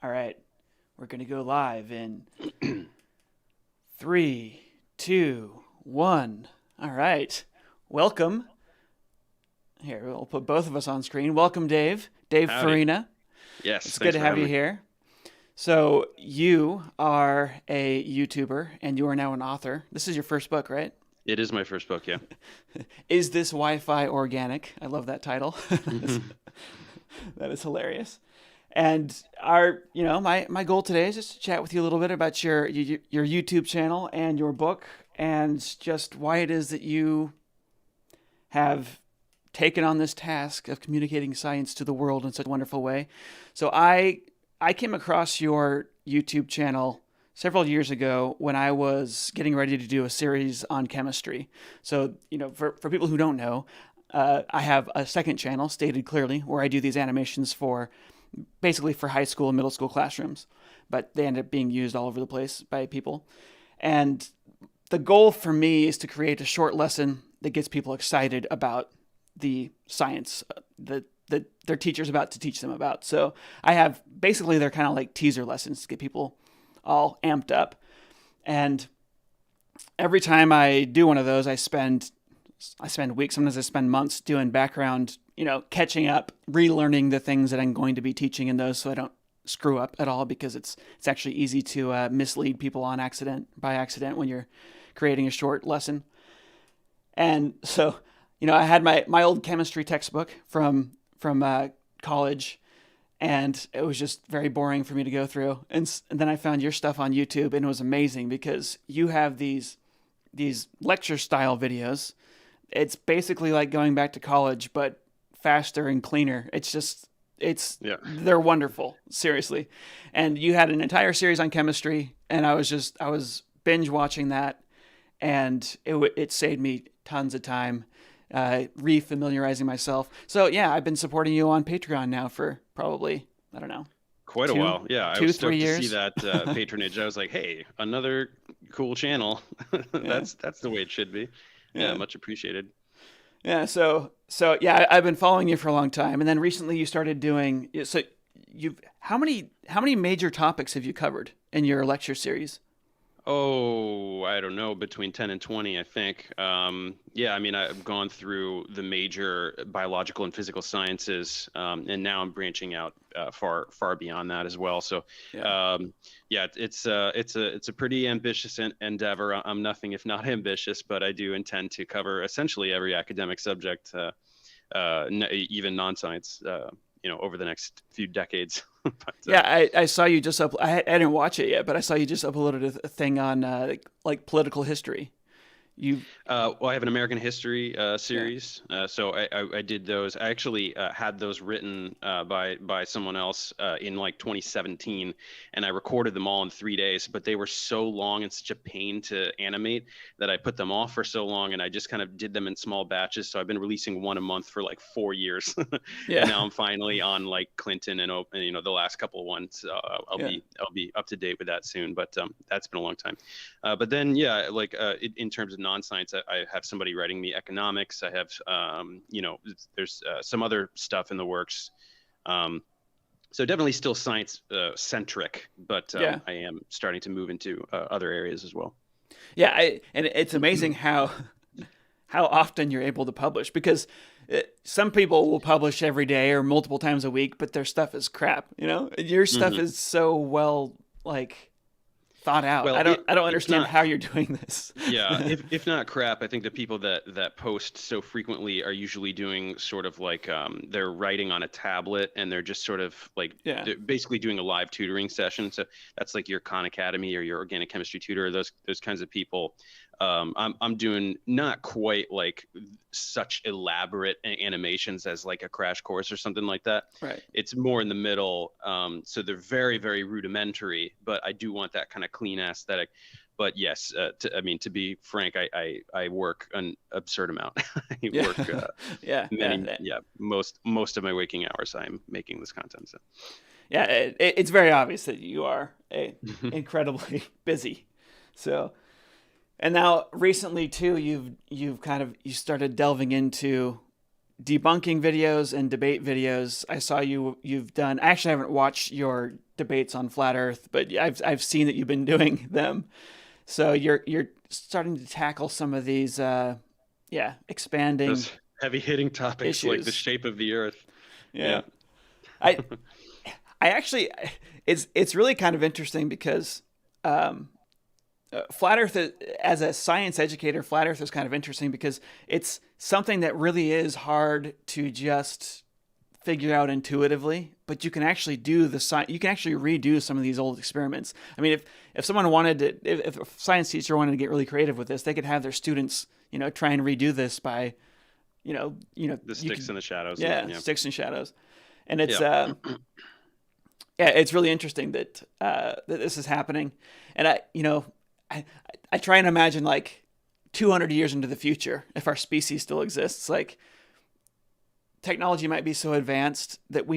All right, we're going to go live in three, two, one. All right, welcome. Here, we'll put both of us on screen. Welcome, Dave. Dave Howdy. Farina. Yes, It's good thanks to for have having you me. here. So, you are a YouTuber and you are now an author. This is your first book, right? It is my first book, yeah. Is this Wi-Fi organic? I love that title. That is hilarious. And my goal today is just to chat with you a little bit about your YouTube channel and your book, and just why it is that you have taken on this task of communicating science to the world in such a wonderful way. So I came across your YouTube channel several years ago when I was getting ready to do a series on chemistry. So, for people who don't know, I have a second channel, Stated Clearly, where I do these animations for basically for high school and middle school classrooms, but they end up being used all over the place by people. And the goal for me is to create a short lesson that gets people excited about the science that their teacher's about to teach them about. So I have basically they're kind of like teaser lessons to get people all amped up. And every time I do one of those, I spend weeks, sometimes I spend months doing background, catching up, relearning the things that I'm going to be teaching in those, so I don't screw up at all, because it's actually easy to mislead people by accident when you're creating a short lesson. And so, I had my old chemistry textbook from college, and it was just very boring for me to go through. And then I found your stuff on YouTube, and it was amazing because you have these lecture style videos. It's basically like going back to college, but faster and cleaner. Yeah. They're wonderful, seriously. And you had an entire series on chemistry, and I was binge watching that, and it saved me tons of time, refamiliarizing myself. So yeah, I've been supporting you on Patreon now for probably, I don't know, Quite a two, while. Yeah, I was two, three stoked to see years. that patronage. I was like, hey, another cool channel. Yeah, That's the way it should be. Yeah, yeah. much appreciated. Yeah, so yeah, I've been following you for a long time, and then recently you started doing. So you've how many major topics have you covered in your lecture series? Oh, I don't know, between 10 and 20, I think. Yeah, I mean, I've gone through the major biological and physical sciences, and now I'm branching out far, far beyond that as well. So, Yeah, um, yeah, it's a pretty ambitious endeavor. I'm nothing if not ambitious, but I do intend to cover essentially every academic subject, even non-science, over the next few decades. But yeah. I saw you just I didn't watch it yet, but I saw you just uploaded a thing on like political history. You well, I have an American history Yeah. series, so I did those. I actually had those written by someone else in like 2017, and I recorded them all in 3 days. But they were so long and such a pain to animate that I put them off for so long, and I just kind of did them in small batches. So I've been releasing one a month for like 4 years, and Yeah. now I'm finally on like Clinton and the last couple of ones. I'll Yeah. be up to date with that soon, but that's been a long time. But then, yeah, like in terms of non-science, I have somebody writing me economics. I have, there's some other stuff in the works. Um, so definitely still science centric, but Yeah. I am starting to move into other areas as well. Yeah, and it's amazing how often you're able to publish, because some people will publish every day or multiple times a week, but their stuff is crap. Your stuff Hmm. is so well, like, thought out. Well, I don't if understand not, how you're doing this. yeah, if not crap, I think the people that post so frequently are usually doing sort of like they're writing on a tablet and they're just sort of like Yeah, they're basically doing a live tutoring session. So that's like your Khan Academy or your organic chemistry tutor, those kinds of people. I'm doing not quite like such elaborate animations as like a crash course or something like that. right. It's more in the middle. So they're very, very rudimentary, but I do want that kind of clean aesthetic. But yes, I mean, to be frank, I work an absurd amount. I Yeah, work yeah, many, yeah, yeah, most of my waking hours I'm making this content. So. yeah. It's very obvious that you are incredibly busy. So, and now recently too, you started delving into debunking videos and debate videos. I saw you've done. I actually haven't watched your debates on flat Earth, but I've seen that you've been doing them. So you're starting to tackle some of these expanding Those heavy hitting topics issues. like the shape of the Earth. Yeah. I actually, it's really kind of interesting because flat Earth, as a science educator, flat Earth is kind of interesting because it's something that really is hard to just figure out intuitively, but you can actually do you can actually redo some of these old experiments. I mean, if someone wanted to, if a science teacher wanted to get really creative with this, they could have their students, try and redo this by, the sticks and the shadows. Yeah, sticks and shadows. And it's, it's really interesting that this is happening. And I try and imagine like 200 years into the future, if our species still exists, like technology might be so advanced that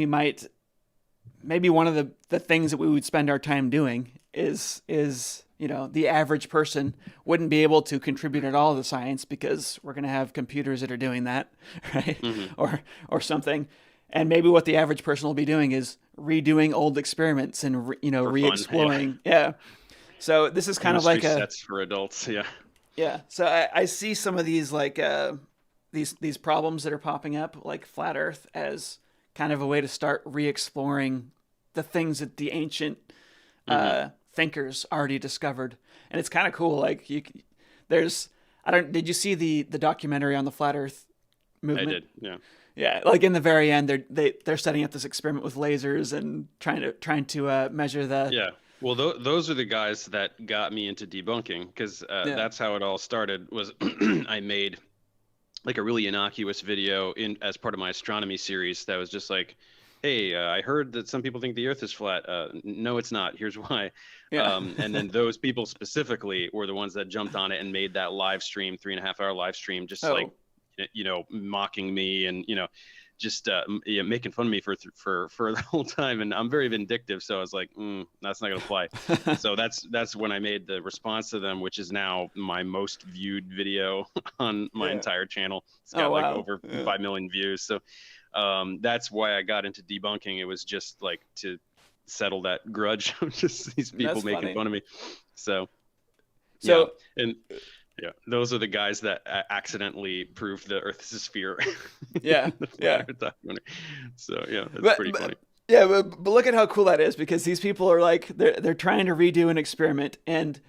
maybe one of the things that we would spend our time doing is the average person wouldn't be able to contribute at all to science because we're going to have computers that are doing that, right? Mm-hmm. Or something. And maybe what the average person will be doing is redoing old experiments and re-exploring. Yeah. So this is kind of like sets for adults. Yeah. Yeah. So I see some of these like these problems that are popping up, like flat Earth, as kind of a way to start re-exploring the things that the ancient thinkers already discovered. And it's kind of cool. Like did you see the documentary on the flat Earth movement? I did. Yeah. Yeah, like in the very end, they're setting up this experiment with lasers and trying to measure the. Yeah, well, those are the guys that got me into debunking because that's how it all started. Was I made like a really innocuous video as part of my astronomy series that was just like, hey, I heard that some people think the Earth is flat. No, it's not. Here's why. Yeah. And then those people specifically were the ones that jumped on it and made that live stream, 3.5-hour live stream, just like. Mocking me and just making fun of me for the whole time, and I'm very vindictive, so I was like, that's not gonna fly. So that's when I made the response to them, which is now my most viewed video on my entire channel. It's got over 5 million views. So that's why I got into debunking. It was just like to settle that grudge of just these people making fun of me. So and. Yeah, those are the guys that accidentally proved the Earth is a sphere. Yeah, yeah. So it's pretty funny. Yeah, but look at how cool that is, because these people are like they're trying to redo an experiment, and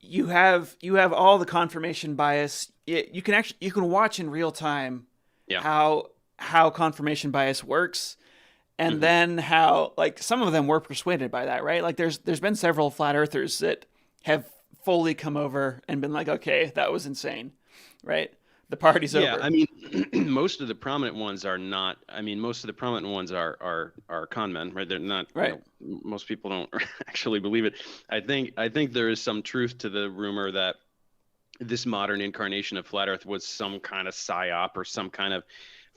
you have all the confirmation bias. You can watch in real time how confirmation bias works, and then how like some of them were persuaded by that, right? Like there's been several flat earthers that have fully come over and been like, okay, that was insane, right? The party's over. Yeah, I mean, most of the prominent ones are not. I mean, most of the prominent ones are con men, right? They're not. Right. Most people don't actually believe it. I think there is some truth to the rumor that this modern incarnation of flat Earth was some kind of psyop or some kind of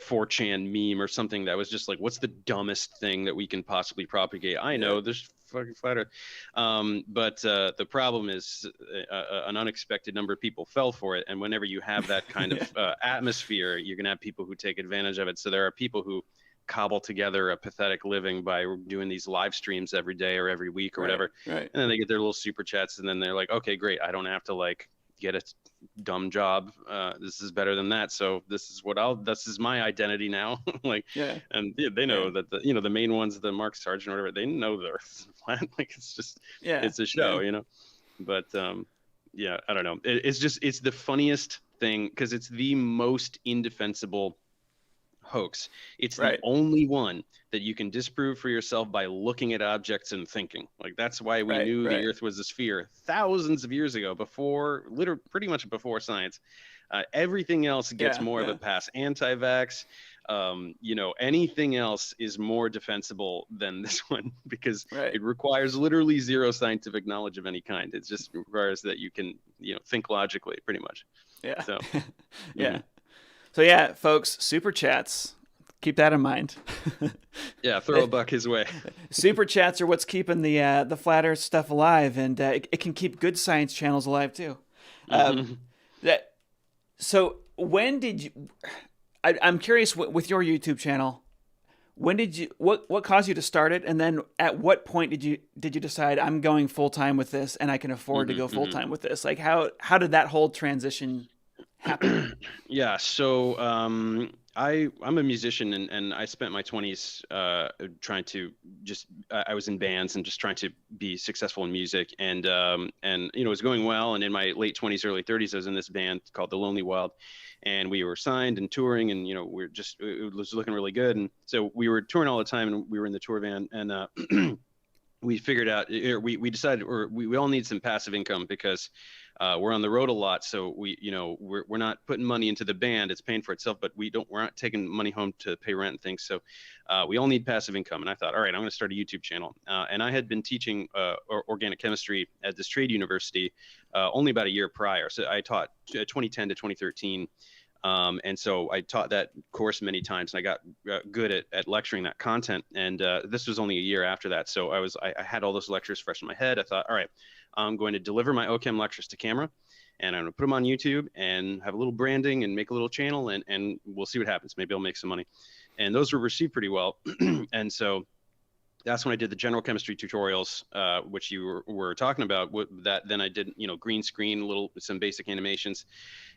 4chan meme or something that was just like, what's the dumbest thing that we can possibly propagate? I know there's fucking flat Earth. But the problem is an unexpected number of people fell for it. And whenever you have that kind of atmosphere, you're going to have people who take advantage of it. So there are people who cobble together a pathetic living by doing these live streams every day or every week or whatever. Right. And then they get their little super chats, and then they're like, okay, great. I don't have to like get a dumb job. This is better than that. So this is my identity now. And they know that the main ones, the Mark Sargent or whatever, they know the Earth's flat. Like it's just, it's a show, but I don't know. It's the funniest thing because it's the most indefensible hoax. It's the only one that you can disprove for yourself by looking at objects and thinking. Like that's why we knew the Earth was a sphere thousands of years ago, pretty much before science. Everything else gets more of a pass. Anti-vax, anything else is more defensible than this one because it requires literally zero scientific knowledge of any kind. It just requires that you can, think logically, pretty much. Yeah. So, So folks, super chats. Keep that in mind. Throw a buck his way. Super chats are what's keeping the flat Earth stuff alive, and it can keep good science channels alive too. So when did you? I'm curious with your YouTube channel. When did you what caused you to start it, and then at what point did you decide I'm going full time with this and I can afford to Hmm. go full Hmm. time with this? Like how did that whole transition happen? Yeah, so I'm a musician, and I spent my 20s trying to just I was in bands and just trying to be successful in music, and it was going well. And in my late 20s, early 30s, I was in this band called The Lonely Wild, and we were signed and touring, and we are just it was looking really good. And so we were touring all the time, and we were in the tour van, and we figured out, or we decided, or we all need some passive income because we're on the road a lot. So we're not putting money into the band; it's paying for itself. But we're not taking money home to pay rent and things. So we all need passive income. And I thought, all right, I'm going to start a YouTube channel. And I had been teaching organic chemistry at this trade university only about a year prior. So I taught 2010 to 2013. And so I taught that course many times, and I got good at lecturing that content. And this was only a year after that. So I had all those lectures fresh in my head. I thought, all right, I'm going to deliver my OChem lectures to camera, and I'm going to put them on YouTube and have a little branding and make a little channel, and we'll see what happens. Maybe I'll make some money. And those were received pretty well. And so that's when I did the general chemistry tutorials, which you were talking about. Then I did, green screen, some basic animations,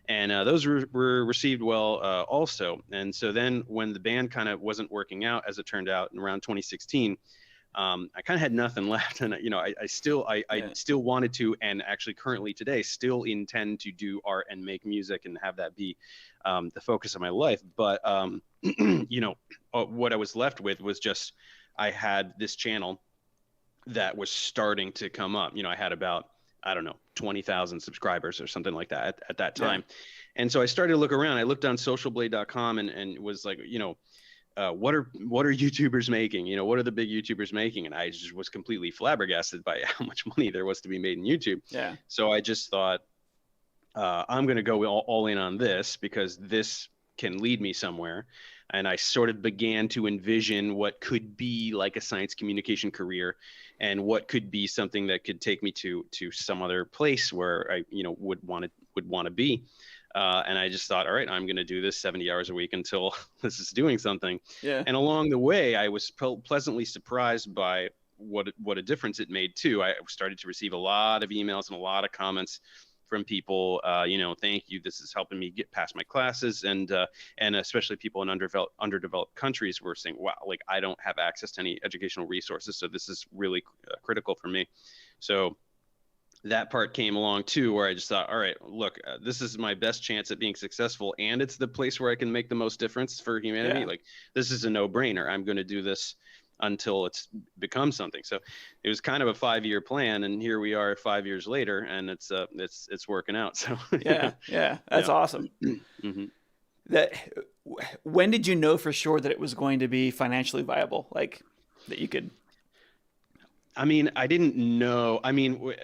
and those were received well also. And so then when the band kind of wasn't working out, as it turned out, in around 2016, I kind of had nothing left, and I still wanted to, and actually currently today still intend to do art and make music and have that be the focus of my life. But what I was left with was just I had this channel that was starting to come up. I had about, I don't know, 20,000 subscribers or something like that at that time. Yeah. And so I started to look around. I looked on socialblade.com and was like, what are YouTubers making? What are the big YouTubers making? And I just was completely flabbergasted by how much money there was to be made in YouTube. Yeah. So I just thought, I'm going to go all in on this because this can lead me somewhere. And I sort of began to envision what could be like a science communication career, and what could be something that could take me to some other place where I would want to be. And I just thought, all right, I'm going to do this 70 hours a week until this is doing something. Yeah. And along the way, I was pleasantly surprised by what a difference it made too. I started to receive a lot of emails and a lot of comments from people, thank you. This is helping me get past my classes, and especially people in underdeveloped countries were saying, wow, like I don't have access to any educational resources, so this is really critical for me. So that part came along too, where I just thought, all right, look, this is my best chance at being successful, and it's the place where I can make the most difference for humanity. Yeah. Like this is a no-brainer. I'm going to do this until it's become something. So it was kind of a 5-year plan, and here we are 5 years later, and it's working out. So yeah, that's awesome. Mm-hmm. When did you know for sure that it was going to be financially viable, like that you could? I mean, I didn't know. I mean,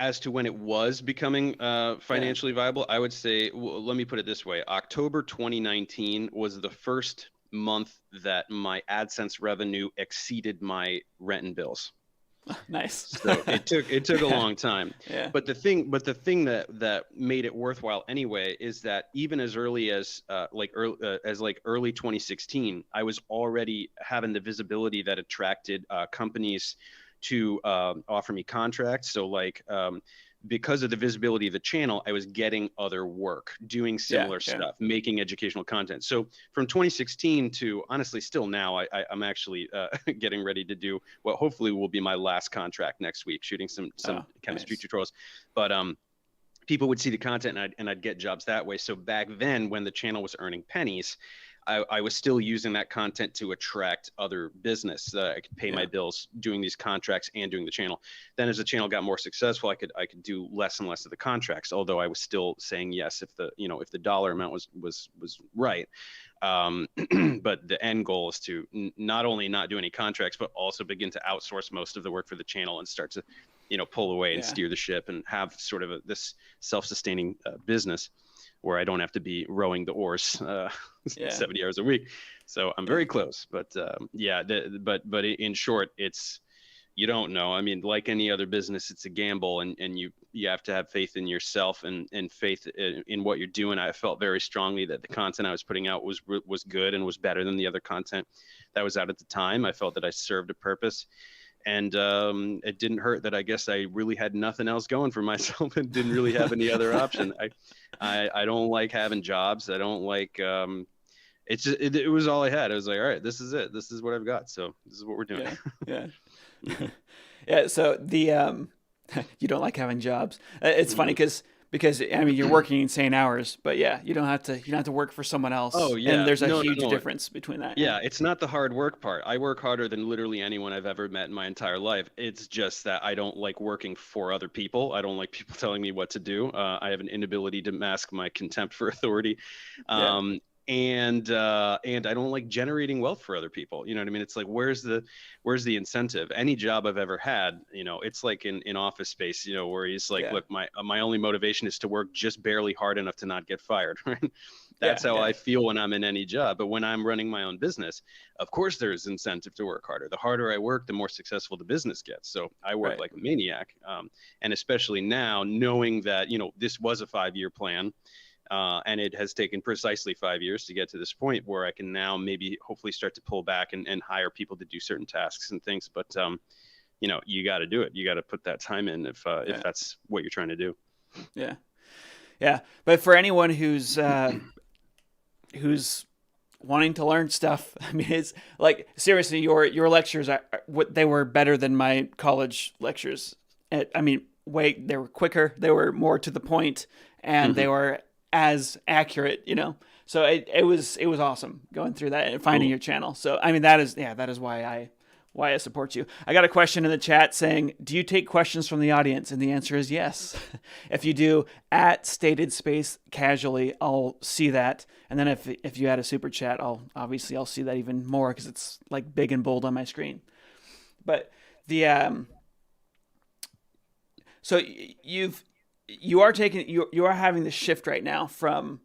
as to when it was becoming financially viable, I would say, let me put it this way. October 2019 was the first month that my AdSense revenue exceeded my rent and bills. Nice. So it took a long time. Yeah. But the thing that made it worthwhile anyway is that even as early as early 2016, I was already having the visibility that attracted companies to offer me contracts. So because of the visibility of the channel, I was getting other work, doing similar stuff, making educational content. So from 2016 to honestly still now, I'm actually getting ready to do what hopefully will be my last contract next week, shooting some chemistry tutorials. But people would see the content and I'd get jobs that way. So back then when the channel was earning pennies, I was still using that content to attract other business. I could pay my bills doing these contracts and doing the channel. Then as the channel got more successful, I could do less and less of the contracts, although I was still saying yes if the dollar amount was right. But the end goal is to not only not do any contracts, but also begin to outsource most of the work for the channel and start to pull away and steer the ship and have sort of this self-sustaining business where I don't have to be rowing the oars 70 hours a week. So I'm very close, but but in short, it's you don't know. I mean, like any other business, it's a gamble, and you have to have faith in yourself and faith in what you're doing. I felt very strongly that the content I was putting out was good and was better than the other content that was out at the time. I felt that I served a purpose, and it didn't hurt that I guess I really had nothing else going for myself and didn't really have any other option. I don't like having jobs. I don't like it's just, it was all I had. I was like, all right, this is it. This is what I've got. So this is what we're doing. Yeah. Yeah. So the you don't like having jobs. It's funny because I mean you're working insane hours, but yeah, you don't have to work for someone else. Oh yeah, and there's a huge difference between that. Yeah, it's not the hard work part. I work harder than literally anyone I've ever met in my entire life. It's just that I don't like working for other people. I don't like people telling me what to do. I have an inability to mask my contempt for authority. And I don't like generating wealth for other people. You know what I mean? It's like, where's the incentive? Any job I've ever had, it's like in Office Space, where he's like, look, my only motivation is to work just barely hard enough to not get fired. Right? That's how I feel when I'm in any job. But when I'm running my own business, of course there's incentive to work harder. The harder I work, the more successful the business gets. So I work like a maniac. And especially now, knowing that, this was a 5-year plan. And it has taken precisely 5 years to get to this point where I can now maybe hopefully start to pull back and hire people to do certain tasks and things. But, you got to do it. You got to put that time in if that's what you're trying to do. Yeah. Yeah. But for anyone who's wanting to learn stuff, I mean, it's like, seriously, your lectures they were better than my college lectures. They were quicker, they were more to the point, and they were as accurate, so it was awesome going through that and finding your channel. So I mean, that is why I support you. I got a question in the chat saying, do you take questions from the audience? And the answer is yes. If you do, at stated space casually, I'll see that. And then if you add a super chat, I'll see that even more because it's like big and bold on my screen. But so you are having the shift right now from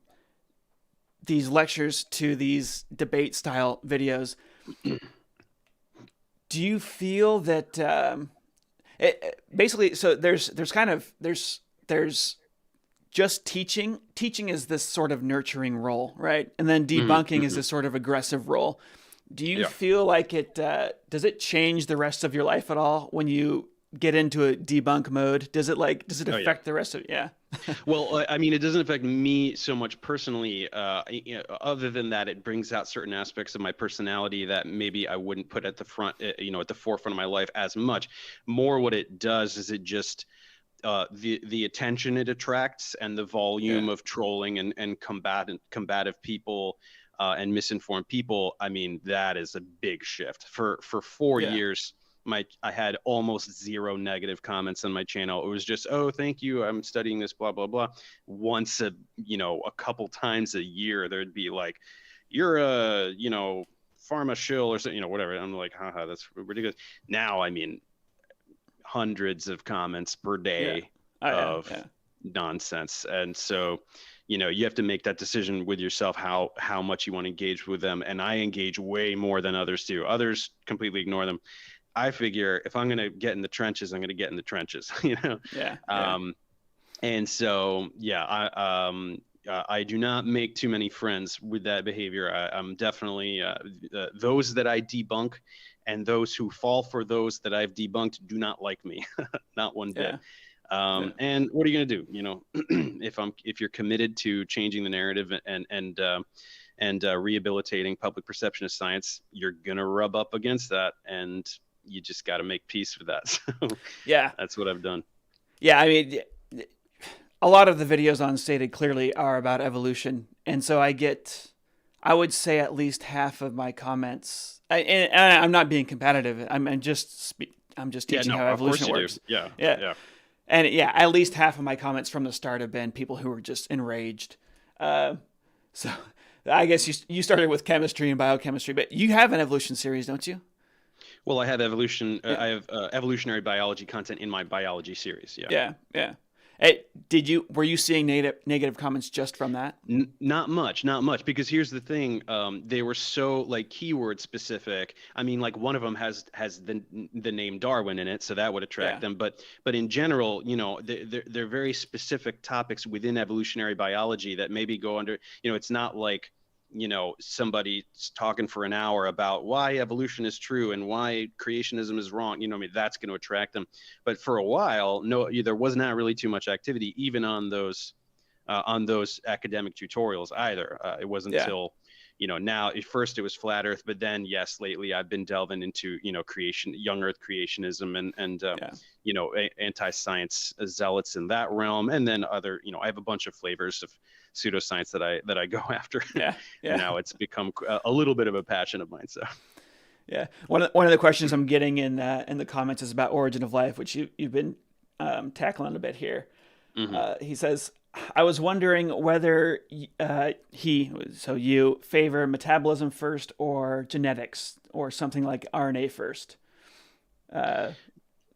these lectures to these debate style videos. Do you feel that basically, so there's just teaching is this sort of nurturing role, right? And then debunking is this sort of aggressive role. Do you feel like does it change the rest of your life at all when you get into a debunk mode? Does it affect the rest of it? Yeah. Well, I mean, it doesn't affect me so much personally. Other than that, it brings out certain aspects of my personality that maybe I wouldn't put at the front, at the forefront of my life as much. More, what it does is it just the attention it attracts and the volume of trolling and combative people and misinformed people. I mean, that is a big shift. For 4 years. I had almost zero negative comments on my channel. It was just, oh, thank you, I'm studying this, blah, blah, blah. Once a couple times a year, there'd be like, you're a, pharma shill or something, whatever. I'm like, haha, that's ridiculous. Now, I mean, hundreds of comments per day of nonsense. And so, you have to make that decision with yourself, how much you want to engage with them. And I engage way more than others do. Others completely ignore them. I figure if I'm going to get in the trenches, I'm going to get in the trenches, And so, I do not make too many friends with that behavior. I'm definitely those that I debunk and those who fall for those that I've debunked do not like me, not one bit. And what are you going to do? If you're committed to changing the narrative and rehabilitating public perception of science, you're going to rub up against that, and you just got to make peace with that. So that's what I've done. Yeah. I mean, a lot of the videos on Stated clearly are about evolution. And so I would say at least half of my comments, and I'm not being competitive. I'm just teaching how evolution works. Yeah. And at least half of my comments from the start have been people who were just enraged. So I guess you started with chemistry and biochemistry, but you have an evolution series, don't you? Well, I have evolutionary biology content in my biology series. Yeah. Yeah. Hey, were you seeing negative comments just from that? Not much, not much, because here's the thing. They were so like keyword specific. I mean, like one of them has the name Darwin in it, so that would attract Yeah. them. But in general, they're very specific topics within evolutionary biology that maybe go under. It's not like somebody's talking for an hour about why evolution is true and why creationism is wrong. I mean, that's going to attract them. But for a while, no, there was not really too much activity, even on those academic tutorials either. It wasn't Yeah. until, now at first it was flat Earth, but then yes, lately I've been delving into, young Earth creationism and anti-science zealots in that realm, and then other, I have a bunch of flavors of pseudoscience that I go after. Yeah. And Yeah. now it's become a little bit of a passion of mine. So Yeah. One of the questions I'm getting in the comments is about origin of life, which you've been tackling a bit here. mhm. He says, I was wondering whether you favor metabolism first or genetics or something like RNA first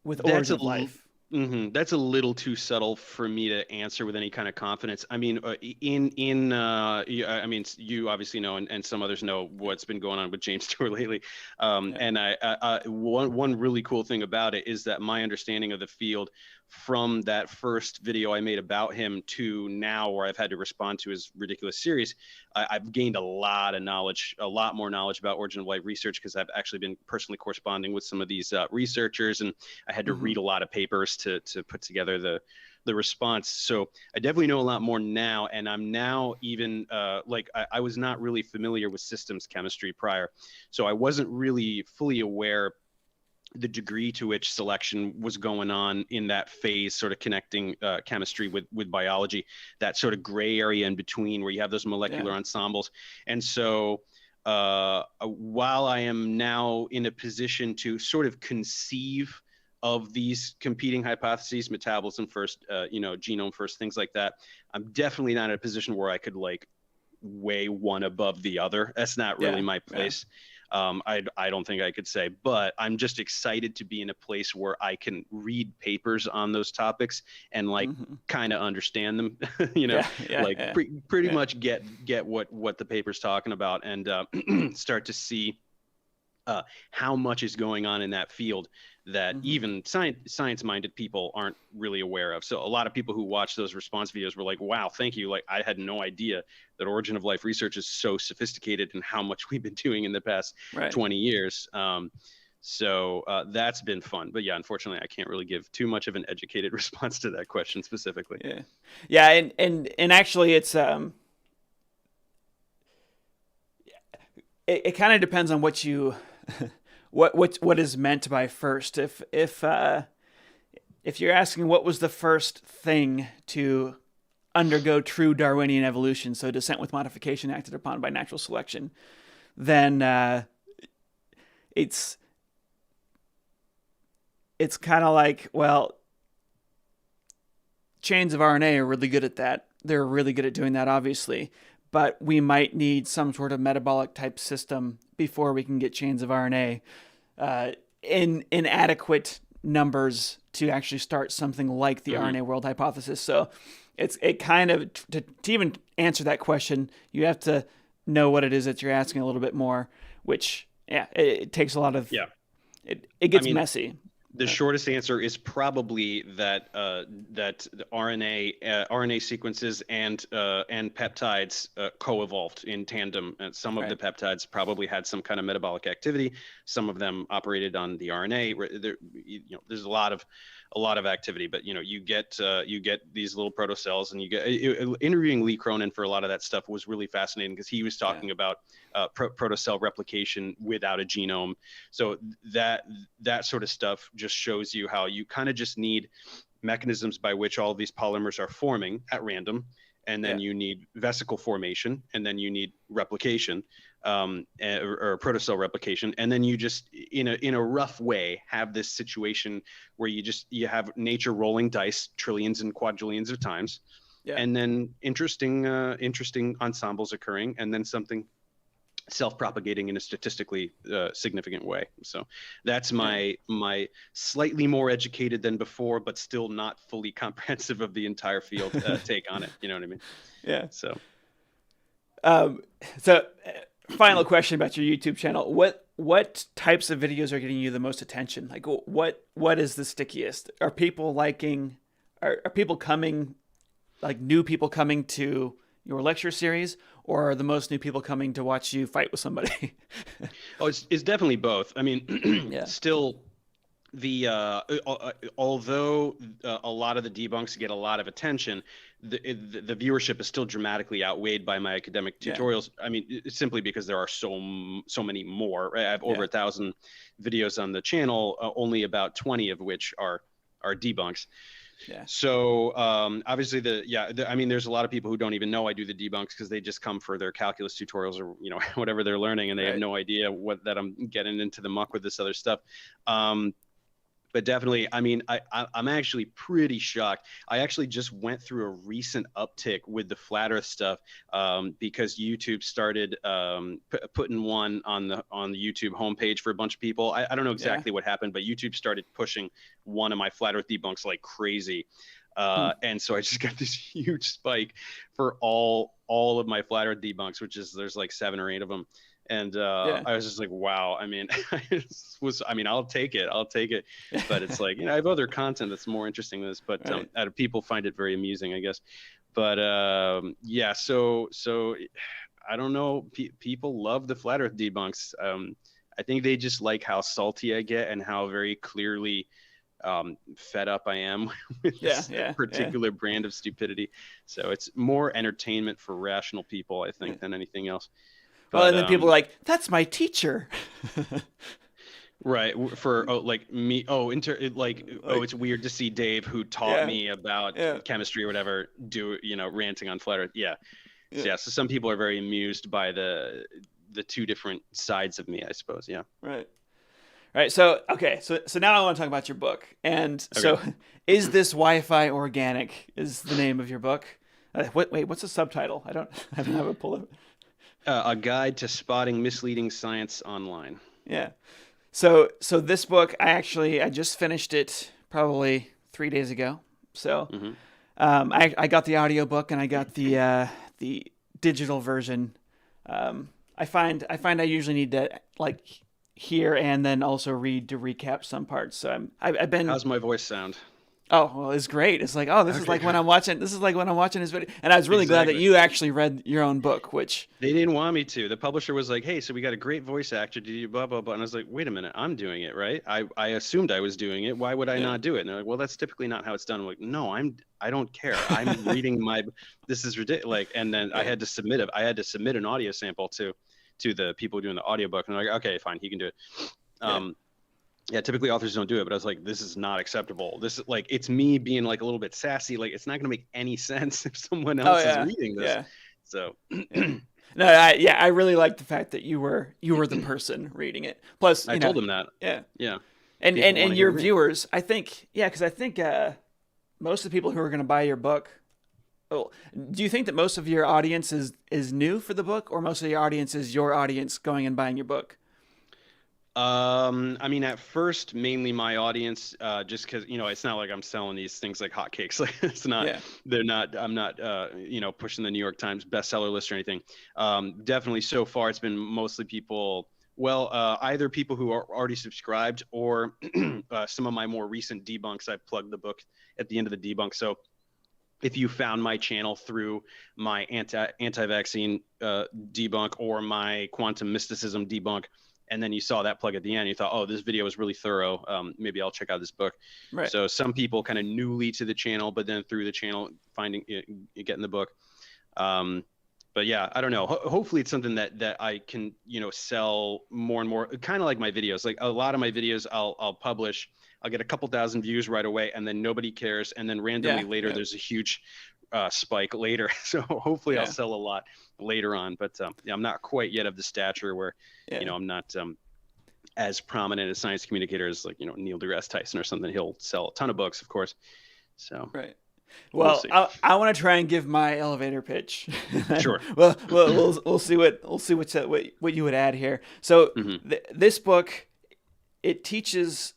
with That's origin a of life. That's a little too subtle for me to answer with any kind of confidence. I mean, I mean, you obviously know, and some others know what's been going on with James Stewart lately. Yeah. And one really cool thing about it is that my understanding of the field from that first video I made about him to now, where I've had to respond to his ridiculous series, I've gained a lot of knowledge, a lot more knowledge about origin of life research, because I've actually been personally corresponding with some of these researchers, and I had to Hmm. read a lot of papers to put together the response. So I definitely know a lot more now, and I'm now even I was not really familiar with systems chemistry prior, so I wasn't really fully aware the degree to which selection was going on in that phase, sort of connecting chemistry with biology, that sort of gray area in between where you have those Yeah. molecular ensembles. And so while I am now in a position to sort of conceive of these competing hypotheses, metabolism first, genome first, things like that, I'm definitely not in a position where I could like weigh one above the other. That's not really Yeah. my Yeah. place. I don't think I could say, but I'm just excited to be in a place where I can read papers on those topics and like Hmm. kind of understand them, Yeah. Yeah. like Yeah. pretty Yeah. much get what the paper's talking about, and start to see how much is going on in that field that Hmm. even science minded people aren't really aware of. So a lot of people who watch those response videos were like, wow, thank you. Like, I had no idea that origin of life research is so sophisticated and how much we've been doing in the past Right. 20 years. So that's been fun. But yeah, unfortunately, I can't really give too much of an educated response to that question specifically. Yeah. Yeah. And actually, it kind of depends on what you what is meant by first. If you're asking what was the first thing to undergo true Darwinian evolution, so descent with modification acted upon by natural selection, then it's it's kind of like, well, chains of RNA are really good at that. They're really good at doing that, obviously, but we might need some sort of metabolic type system before we can get chains of RNA in adequate numbers to actually start something like the Mm-hmm. RNA world hypothesis. So it kind of to even answer that question, you have to know what it is that you're asking a little bit more, which yeah, it takes a lot of Yeah. it I gets mean, messy. the shortest answer is probably that the RNA sequences and peptides co-evolved in tandem. And some of the Right. peptides probably had some kind of metabolic activity. Some of them operated on the RNA. There's a lot of activity, but you get these little protocells, and you get interviewing Lee Cronin for a lot of that stuff was really fascinating, because he was Yeah. talking about protocell replication without a genome. So that sort of stuff just shows you how you kind of just need mechanisms by which all of these polymers are forming at random, and then Yeah. you need vesicle formation, and then you need replication, or protocell replication, and then you just in a rough way have this situation where you have nature rolling dice trillions and quadrillions of times, Yeah. and then interesting ensembles occurring, and then something self-propagating in a statistically significant way. So that's my slightly more educated than before, but still not fully comprehensive of the entire field take on it. You know what I mean? Yeah. So, Um, so, final question about your YouTube channel. What types of videos are getting you the most attention? Like, what is the stickiest? Are people liking? Are people coming? Like new people coming to your lecture series, or are the most new people coming to watch you fight with somebody? oh, it's definitely both. I mean, Yeah. still although a lot of the debunks get a lot of attention, the viewership is still dramatically outweighed by my academic Yeah. tutorials. I mean, it's simply because there are so many more. Right? I have over 1,000 videos on the channel, only about 20 of which are debunks. Yeah. So obviously I mean, there's a lot of people who don't even know I do the debunks because they just come for their calculus tutorials or whatever they're learning, and they have no idea that I'm getting into the muck with this other stuff. But definitely, I mean, I'm actually pretty shocked. I actually just went through a recent uptick with the flat Earth stuff because YouTube started putting one on the YouTube homepage for a bunch of people. I don't know exactly what happened, but YouTube started pushing one of my flat Earth debunks like crazy. And so I just got this huge spike for all of my flat Earth debunks, which is there's like 7 or 8 of them. And I was just like, wow. I mean, I'll take it. But it's like, I have other content that's more interesting than this. But people find it very amusing, I guess. But so I don't know. People love the flat Earth debunks. I think they just like how salty I get and how very clearly fed up I am with this particular brand of stupidity. So it's more entertainment for rational people, I think, than anything else. But, and then people are like, "That's my teacher." Right. For like me. It's weird to see Dave, who taught me about chemistry or whatever, ranting on flat Earth. Yeah. So some people are very amused by the two different sides of me, I suppose. Yeah. Right. So now I want to talk about your book. And so, is this Wi-Fi organic? Is the name of your book? What's the subtitle? I don't have it pulled up. A guide to spotting misleading science online. Yeah. So this book, I just finished it probably 3 days ago. So I got the audiobook and I got the digital version. I find I usually need to like hear and then also read to recap some parts. So I've been. How's my voice sound? Oh, well, it's great. It's like, this is like when I'm watching his video. And I was really glad that you actually read your own book, which they didn't want me to. The publisher was like, "Hey, so we got a great voice actor. Did you blah blah blah?" And I was like, "Wait a minute, I'm doing it, right? I assumed I was doing it. Why would I not do it?" And they're like, "Well, that's typically not how it's done." I'm like, "No, I don't care. I'm reading this is ridiculous." Like, and then I had to submit an audio sample to the people doing the audiobook, and they're like, "Okay, fine, he can do it." Typically authors don't do it, but I was like, this is not acceptable. This is like, it's me being like a little bit sassy. Like, it's not going to make any sense if someone else is reading this. Yeah. So, no, I really like the fact that you were the person reading it. Plus, I told them that. Yeah. And your viewers, I think, because I think most of the people who are going to buy your book. Oh, do you think that most of your audience is new for the book, or most of your audience is your audience going and buying your book? I mean, at first, mainly my audience, just because, it's not like I'm selling these things like hotcakes. Like, it's not, I'm not, pushing the New York Times bestseller list or anything. Definitely so far, it's been mostly people, either people who are already subscribed or some of my more recent debunks. I plugged the book at the end of the debunk. So if you found my channel through my anti-vaccine debunk or my quantum mysticism debunk, and then you saw that plug at the end, you thought, oh, this video was really thorough. Maybe I'll check out this book. Right. So some people kind of newly to the channel, but then through the channel, finding getting the book. But yeah, I don't know. Hopefully it's something that I can, sell more and more, kind of like my videos. Like a lot of my videos I'll publish, I'll get a couple thousand views right away, and then nobody cares. And then randomly later, there's a huge spike later. So hopefully I'll sell a lot later on, but I'm not quite yet of the stature where, I'm not as prominent a science communicator as like, Neil deGrasse Tyson or something. He'll sell a ton of books, of course. So. Right. We'll Well, see. I want to try and give my elevator pitch. Sure. Well, we'll see what you would add here. So Hmm. this book, it teaches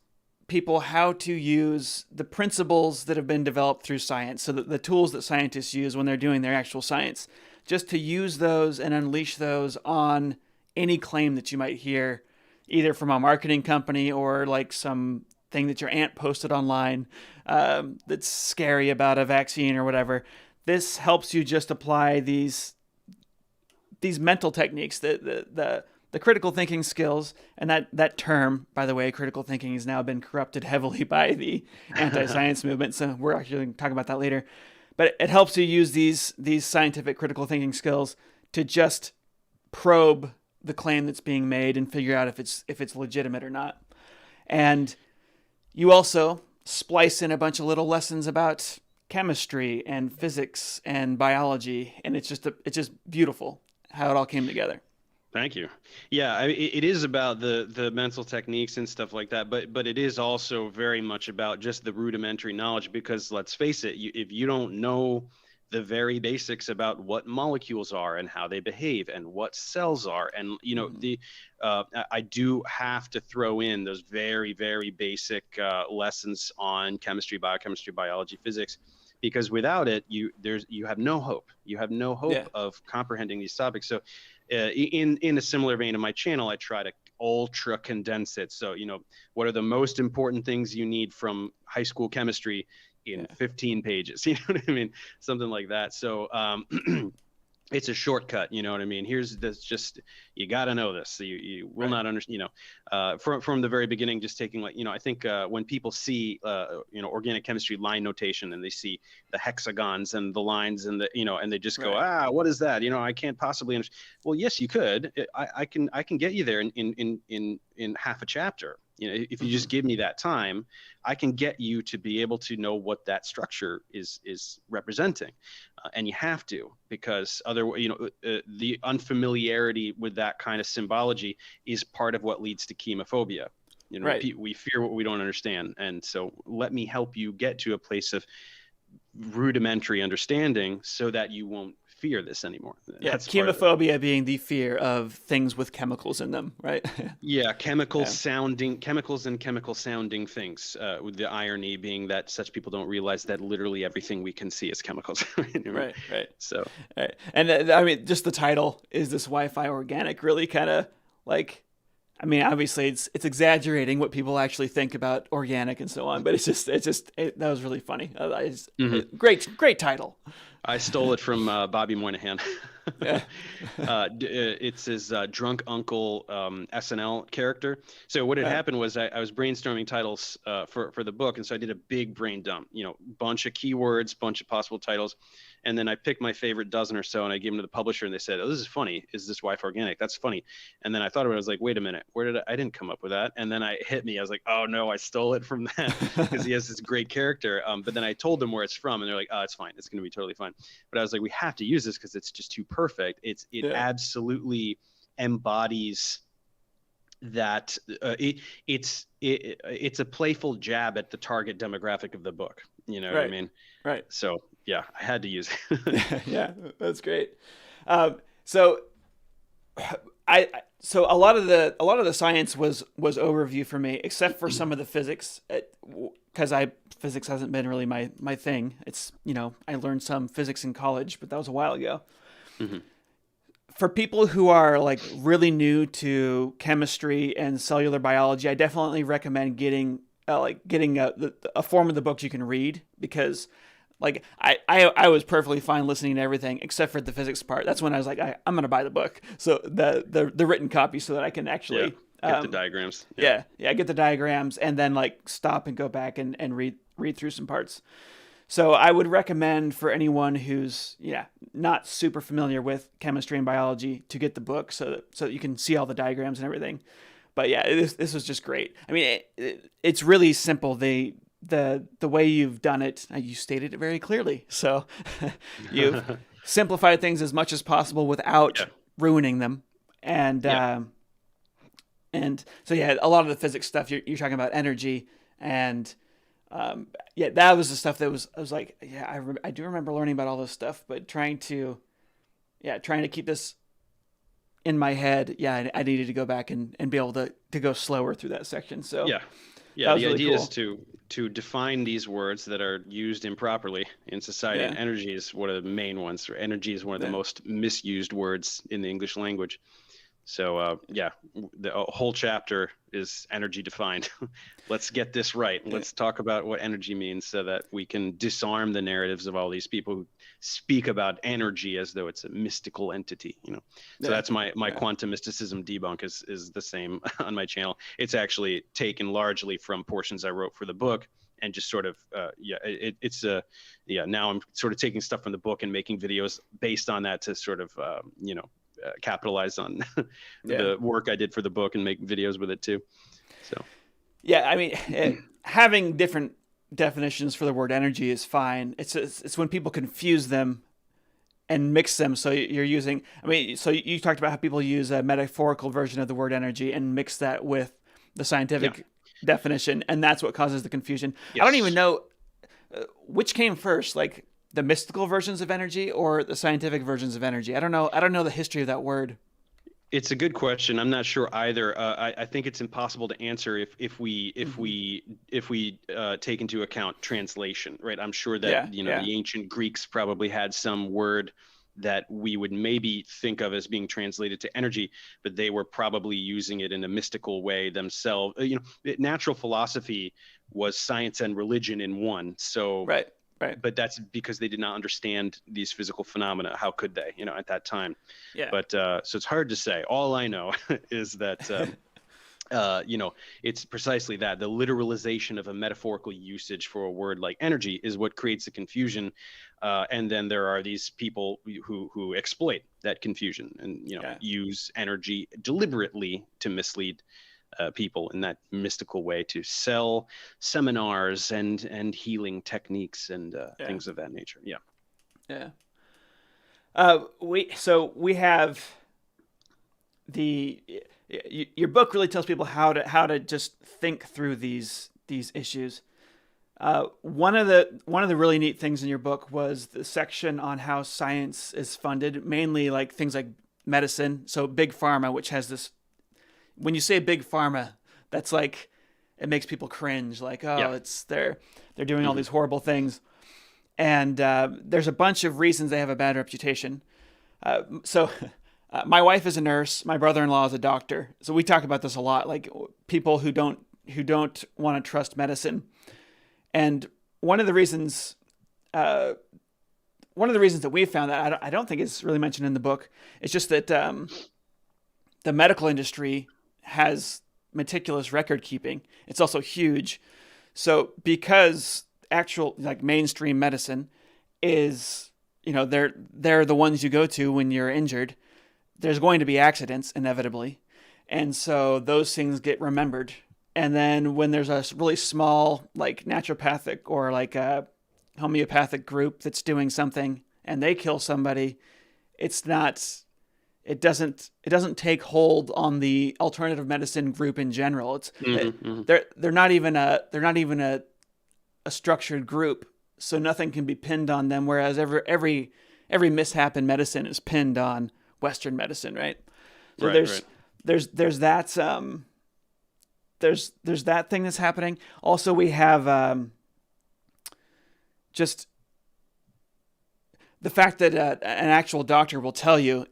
people how to use the principles that have been developed through science. So the tools that scientists use when they're doing their actual science, just to use those and unleash those on any claim that you might hear, either from a marketing company or like some thing that your aunt posted online that's scary about a vaccine or whatever. This helps you just apply these mental techniques, the critical thinking skills, and that term, by the way, critical thinking has now been corrupted heavily by the anti-science movement. So we're actually going to talk about that later. But it helps you use these scientific critical thinking skills to just probe the claim that's being made and figure out if it's legitimate or not. And you also splice in a bunch of little lessons about chemistry and physics and biology, and it's just beautiful how it all came together. Thank you. Yeah, it is about the mental techniques and stuff like that, but it is also very much about just the rudimentary knowledge, because let's face it, if you don't know the very basics about what molecules are and how they behave and what cells are, and I do have to throw in those very, very basic lessons on chemistry, biochemistry, biology, physics, because without it, you have no hope. You have no hope Yeah. of comprehending these topics. So in a similar vein of my channel, I try to ultra condense it. So, what are the most important things you need from high school chemistry in 15 pages? You know what I mean? Something like that. So it's a shortcut. You know what I mean? Here's this, just, you got to know this. So you will not understand, from the very beginning, just taking I think when people see, organic chemistry line notation, and they see the hexagons and the lines and and they just go, what is that? I can't possibly understand. Well, yes, you could. I can get you there in half a chapter. If you just give me that time, I can get you to be able to know what that structure is representing, and you have to, because the unfamiliarity with that kind of symbology is part of what leads to chemophobia. We fear what we don't understand, and so let me help you get to a place of rudimentary understanding so that you won't fear this anymore. Yeah, That's chemophobia being the fear of things with chemicals in them, right? Yeah, chemicals and chemical sounding things, with the irony being that such people don't realize that literally everything we can see is chemicals. Right. So, right. And I mean, just the title, is this Wi-Fi organic, really kind of like, I mean, obviously it's exaggerating what people actually think about organic and so on, but that was really funny. Great title. I stole it from Bobby Moynihan. Yeah. It's his drunk uncle SNL character. So what had happened was I was brainstorming titles for the book, and so I did a big brain dump. Bunch of keywords, bunch of possible titles, and then I picked my favorite dozen or so, and I gave them to the publisher, and they said, "Oh, this is funny. Is this Wi-Fi organic? That's funny." And then I thought about it. I was like, "Wait a minute, where did I didn't come up with that?" And then it hit me. I was like, "Oh no, I stole it from that," because he has this great character. But then I told them where it's from, and they're like, "Oh, it's fine. It's going to be totally fine." But I was like, "We have to use this because it's just too perfect." It absolutely embodies that. It's a playful jab at the target demographic of the book. You know what I mean? Right. So yeah, I had to use it. Yeah, that's great. So a lot of the science was overview for me, except for some of the physics, because physics hasn't been really my thing. It's I learned some physics in college, but that was a while ago. Mm-hmm. For people who are like really new to chemistry and cellular biology, I definitely recommend getting a form of the books you can read, because like I was perfectly fine listening to everything except for the physics part. That's when I was like, I'm gonna buy the book, so the written copy, so that I can actually get the diagrams. Yeah, get the diagrams, and then like stop and go back and read through some parts. So I would recommend for anyone who's not super familiar with chemistry and biology to get the book, so that you can see all the diagrams and everything. But yeah, this was just great. I mean, it's really simple. The way you've done it, you stated it very clearly. So you've simplified things as much as possible without ruining them. And so a lot of the physics stuff, you're talking about energy and Yeah, that was the stuff that I was like, yeah, I do remember learning about all this stuff, but trying to keep this in my head. Yeah, I needed to go back and be able to go slower through that section. So Yeah. Yeah, that was the really idea is cool. to define these words that are used improperly in society, and Yeah. energy is one of the main ones. Energy is one of the Yeah. most misused words in the English language. So yeah, the whole chapter is energy defined. Let's get this right. Yeah. Let's talk about what energy means so that we can disarm the narratives of all these people who speak about energy as though it's a mystical entity, you know. So Yeah. that's my Yeah. quantum mysticism debunk is the same on my channel. It's actually taken largely from portions I wrote for the book and just sort of now I'm sort of taking stuff from the book and making videos based on that to sort of capitalize on Yeah. the work I did for the book and make videos with it too. So Yeah, I mean, having different definitions for the word energy is fine. It's when people confuse them and mix them. So you're using, I mean, so you talked about how people use a metaphorical version of the word energy and mix that with the scientific definition, and that's what causes the confusion. Yes. I don't even know which came first, like the mystical versions of energy or the scientific versions of energy. I don't know. I don't know the history of that word. It's a good question. I'm not sure either. I think it's impossible to answer if we take into account translation, right? I'm sure that the ancient Greeks probably had some word that we would maybe think of as being translated to energy, but they were probably using it in a mystical way themselves. Natural philosophy was science and religion in one. So Right. But that's because they did not understand these physical phenomena. How could they, at that time? Yeah. But so it's hard to say. All I know is that it's precisely that the literalization of a metaphorical usage for a word like energy is what creates the confusion. And then there are these people who exploit that confusion and use energy deliberately to mislead people in that mystical way to sell seminars and healing techniques and things of that nature. Yeah. Yeah. We have your book really tells people how to just think through these issues. One of the really neat things in your book was the section on how science is funded, mainly like things like medicine. So big pharma, which has this. When you say big pharma, that's like it makes people cringe. Like, it's they're doing all these horrible things, and there's a bunch of reasons they have a bad reputation. My wife is a nurse. My brother-in-law is a doctor. So we talk about this a lot. Like people who don't want to trust medicine, and one of the reasons that we found that I don't think it's really mentioned in the book. It's just that the medical industry has meticulous record keeping. It's also huge. So because actual like mainstream medicine is, they're the ones you go to when you're injured, there's going to be accidents inevitably. And so those things get remembered. And then when there's a really small like naturopathic or like a homeopathic group that's doing something and they kill somebody, it doesn't take hold on the alternative medicine group in general. They're not even a structured group, so nothing can be pinned on them. Whereas every mishap in medicine is pinned on Western medicine, right? So there's that there's that thing that's happening. Also, we have just the fact that an actual doctor will tell you.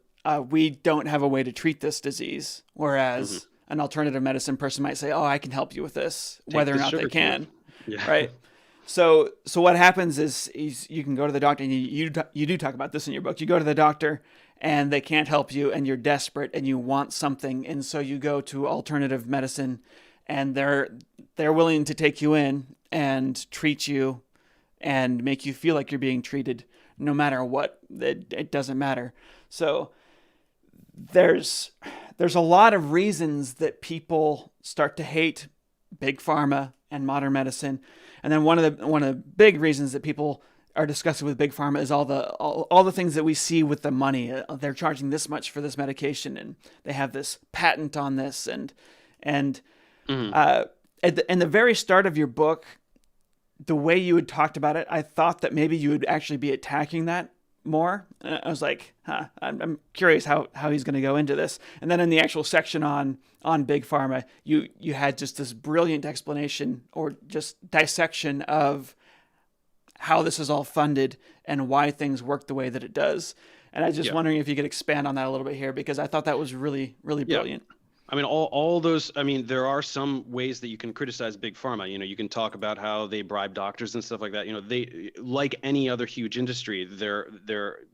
We don't have a way to treat this disease, whereas an alternative medicine person might say, "Oh, I can help you with this," whether or not they can, right? So what happens is you can go to the doctor, and you do talk about this in your book. You go to the doctor, and they can't help you, and you're desperate, and you want something, and so you go to alternative medicine, and they're willing to take you in and treat you, and make you feel like you're being treated, no matter what. It doesn't matter. So there's a lot of reasons that people start to hate big pharma and modern medicine, and then one of the big reasons that people are disgusted with big pharma is all the things that we see with the money. They're charging this much for this medication, and they have this patent on this, and in the very start of your book, the way you had talked about it, I thought that maybe you would actually be attacking that more. I was like, I'm curious how he's going to go into this. And then in the actual section on big pharma, you had just this brilliant explanation or just dissection of how this is all funded and why things work the way that it does. And I was just wondering if you could expand on that a little bit here, because I thought that was really, really brilliant. I mean, all those, I mean, there are some ways that you can criticize big pharma. You know, you can talk about how they bribe doctors and stuff like that. You know, they, like any other huge industry, there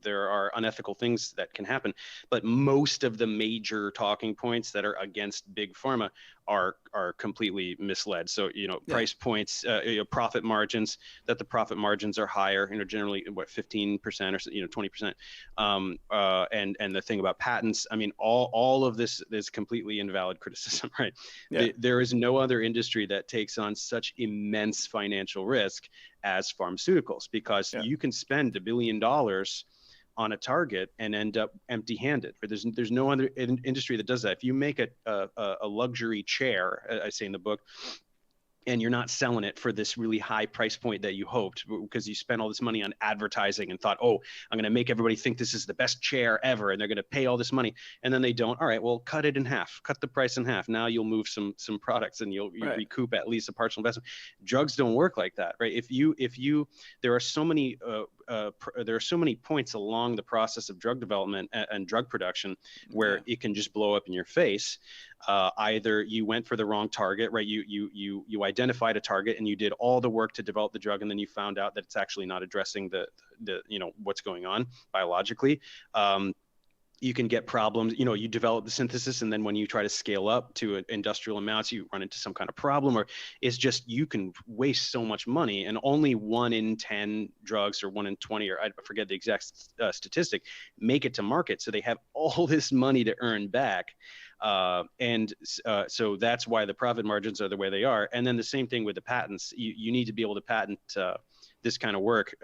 are unethical things that can happen. But most of the major talking points that are against big pharma are completely misled. So, you know, price points, profit margins, that the profit margins are higher, you know, generally what, 15% or, you know, 20%. And the thing about patents, I mean, all of this is completely invalid criticism, right? There is no other industry that takes on such immense financial risk as pharmaceuticals, because you can spend $1 billion on a target and end up empty-handed. There's no other industry that does that. If you make a luxury chair, I say in the book, and you're not selling it for this really high price point that you hoped, because you spent all this money on advertising and thought, oh, I'm going to make everybody think this is the best chair ever, and they're going to pay all this money, and then they don't. All right, well, cut it in half, cut the price in half. Now you'll move some products, and you'll recoup at least a partial investment. Drugs don't work like that, right? If you there are so many points along the process of drug development and drug production where it can just blow up in your face. Either you went for the wrong target, right? You identified a target and you did all the work to develop the drug, and then you found out that it's actually not addressing the you know, what's going on biologically. You can get problems. You know, you develop the synthesis, and then when you try to scale up to industrial amounts, you run into some kind of problem, or it's just, you can waste so much money, and only 1 in 10 drugs, or 1 in 20, or I forget the exact statistic, make it to market. So they have all this money to earn back. So that's why the profit margins are the way they are. And then the same thing with the patents. You need to be able to patent this kind of work,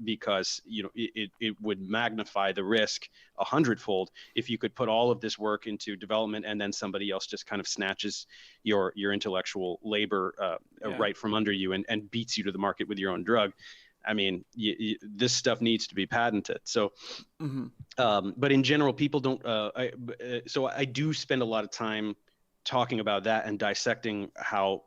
because, you know, it would magnify the risk 100-fold if you could put all of this work into development, and then somebody else just kind of snatches your intellectual labor right from under you and beats you to the market with your own drug. I mean, this stuff needs to be patented. So, but in general, people don't. So I do spend a lot of time talking about that and dissecting how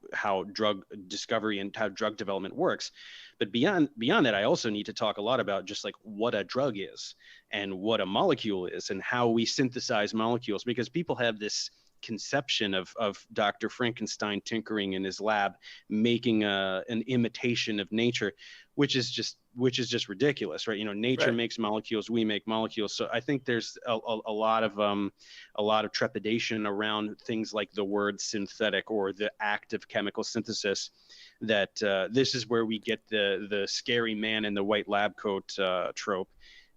drug discovery and how drug development works. But beyond that, I also need to talk a lot about just like what a drug is and what a molecule is and how we synthesize molecules, because people have this conception of Dr. Frankenstein tinkering in his lab, making an imitation of nature, which is just ridiculous, right? You know, nature makes molecules, we make molecules. So I think there's a lot of trepidation around things like the word synthetic or the act of chemical synthesis. That this is where we get the scary man in the white lab coat trope.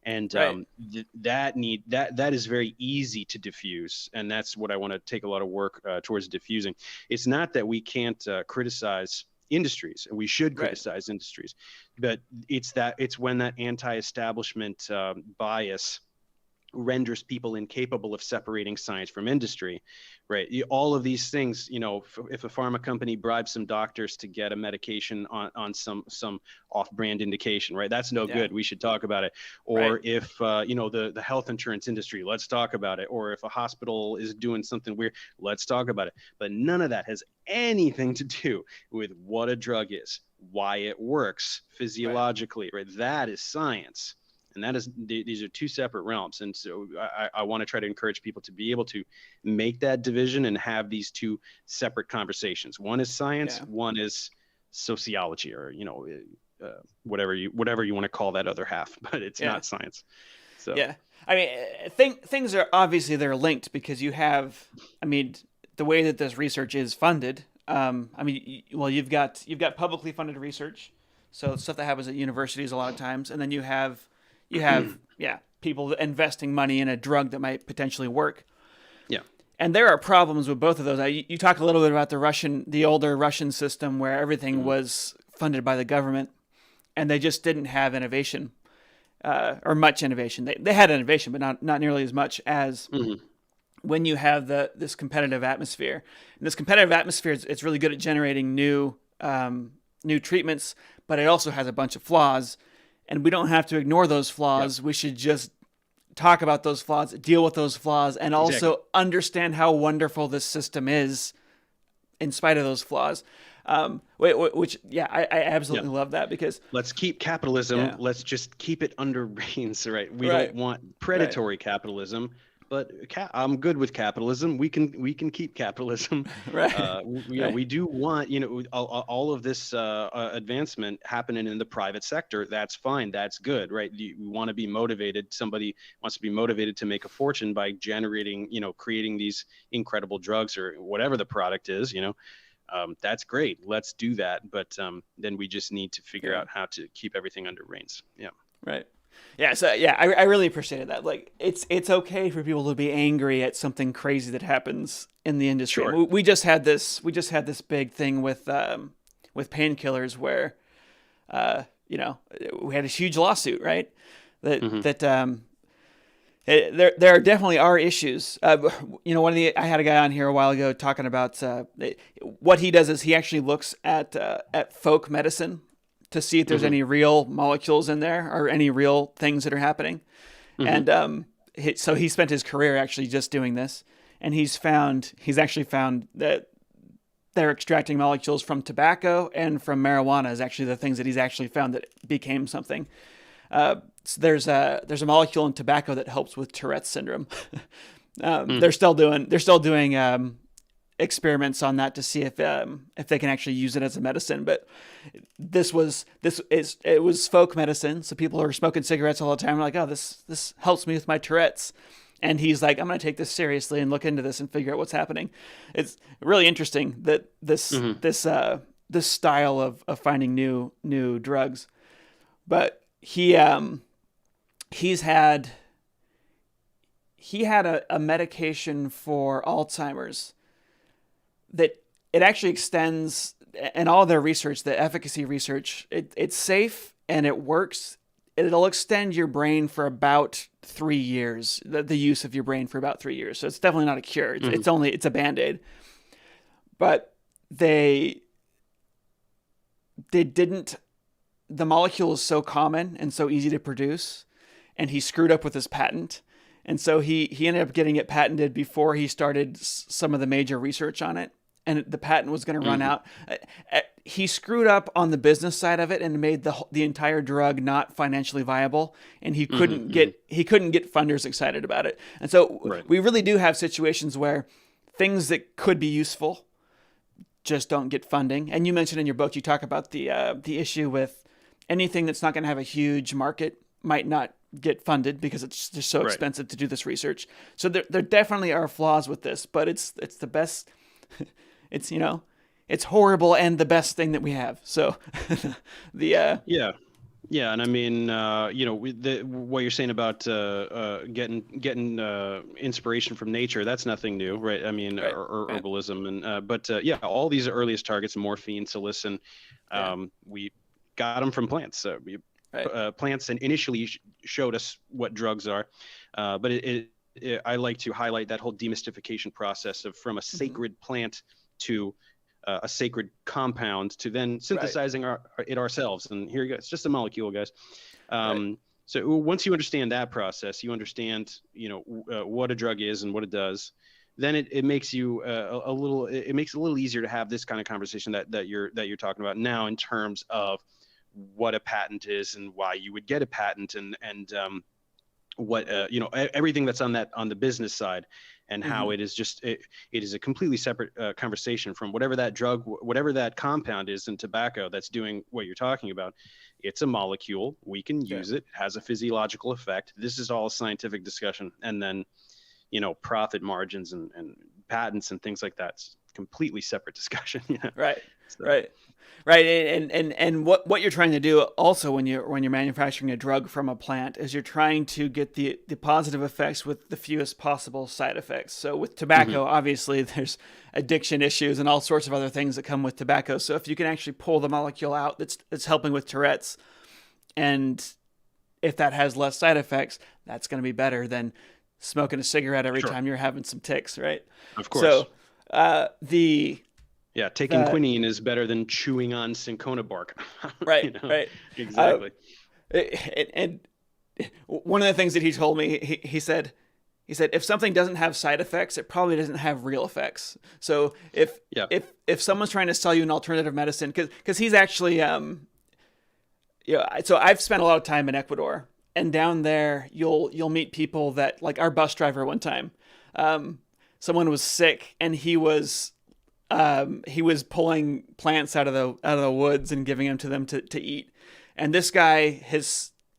And that is very easy to diffuse, and that's what I want to take a lot of work towards diffusing. It's not that we can't criticize industries, and we should criticize industries, but it's when that anti-establishment bias renders people incapable of separating science from industry, right? All of these things, you know, if a pharma company bribes some doctors to get a medication on some off-brand indication, right? That's no good. We should talk about it. Or if, you know, the health insurance industry, let's talk about it. Or if a hospital is doing something weird, let's talk about it. But none of that has anything to do with what a drug is, why it works physiologically, right? That is science. And that is, these are two separate realms. And so I want to try to encourage people to be able to make that division and have these two separate conversations. One is science, one is sociology, or, you know, whatever you want to call that other half, but it's not science. So, I mean, things are obviously they're linked, because you have, I mean, the way that this research is funded. I mean, well, you've got publicly funded research. So stuff that happens at universities a lot of times. And then you have people investing money in a drug that might potentially work. Yeah. And there are problems with both of those. You talk a little bit about the older Russian system where everything was funded by the government, and they just didn't have innovation, or much innovation. They had innovation, but not nearly as much as when you have this competitive atmosphere. And this competitive atmosphere, it's really good at generating new new treatments, but it also has a bunch of flaws, and we don't have to ignore those flaws. Yep. We should just talk about those flaws, deal with those flaws, and also understand how wonderful this system is in spite of those flaws. Which I absolutely love that, because let's keep capitalism. Let's just keep it under reins, right? We don't want predatory capitalism, but I'm good with capitalism. We can keep capitalism. Right. We do want, all of this advancement happening in the private sector. That's fine. That's good, right? We want to be motivated. Somebody wants to be motivated to make a fortune by generating, creating these incredible drugs or whatever the product is, that's great. Let's do that. But then we just need to figure out how to keep everything under reins. Yeah. Right. Yeah. So I really appreciated that. Like, it's okay for people to be angry at something crazy that happens in the industry. Sure. We just had this big thing with painkillers where, we had a huge lawsuit, right? There definitely are issues. I had a guy on here a while ago talking about what he does is he actually looks at folk medicine to see if there's any real molecules in there or any real things that are happening. And so he spent his career actually just doing this, and he's actually found that they're extracting molecules from tobacco and from marijuana is actually the things that he's actually found that became something. So there's a molecule in tobacco that helps with Tourette's syndrome. They're still doing experiments on that to see if they can actually use it as a medicine. But it was folk medicine, so people are smoking cigarettes all the time. They're like, oh, this helps me with my Tourette's. And he's like, I'm going to take this seriously and look into this and figure out what's happening. It's really interesting that this style of finding new drugs. But he had a medication for Alzheimer's that it actually extends, and all their research, the efficacy research, it's safe and it works. It'll extend your brain for about 3 years, the use of your brain for about 3 years. So it's definitely not a cure. It's a Band-Aid. But the molecule is so common and so easy to produce, and he screwed up with his patent. And so he ended up getting it patented before he started some of the major research on it. And the patent was going to run out. He screwed up on the business side of it and made the entire drug not financially viable. And he couldn't get funders excited about it. And so we really do have situations where things that could be useful just don't get funding. And you mentioned in your book, you talk about the issue with anything that's not going to have a huge market might not get funded because it's just so expensive to do this research. So there definitely are flaws with this, but it's the best. It's horrible and the best thing that we have. So Yeah, and I mean, what you're saying about getting inspiration from nature, that's nothing new, right? I mean, herbalism, and all these earliest targets, morphine, salicin, we got them from plants. So plants and initially showed us what drugs are, but I like to highlight that whole demystification process of from a sacred plant to a sacred compound to then synthesizing it ourselves. And here you go. It's just a molecule, guys. So once you understand that process, you understand, what a drug is and what it does. Then it makes you it makes it a little easier to have this kind of conversation that you're talking about now in terms of what a patent is and why you would get a patent and what everything that's on the business side, and how it is just it is a completely separate conversation from whatever that drug, whatever that compound is in tobacco that's doing what you're talking about. It's a molecule. We can use it. Has a physiological effect. This is all scientific discussion. And then, profit margins and patents and things like that. It's completely separate discussion. Right. And what you're trying to do also when you're manufacturing a drug from a plant is you're trying to get the positive effects with the fewest possible side effects. So with tobacco, obviously there's addiction issues and all sorts of other things that come with tobacco. So if you can actually pull the molecule out that's helping with Tourette's, and if that has less side effects, that's going to be better than smoking a cigarette every time you're having some tics, right? Of course. So Yeah, taking that quinine is better than chewing on cinchona bark. right, right. Uh, Exactly. and one of the things that he told me, he said if something doesn't have side effects, it probably doesn't have real effects. So Yeah. if someone's trying to sell you an alternative medicine, because he's actually so I've spent a lot of time in Ecuador, and down there you'll meet people that, like our bus driver one time, someone was sick and he was pulling plants out of the woods and giving them to them to eat. And this guy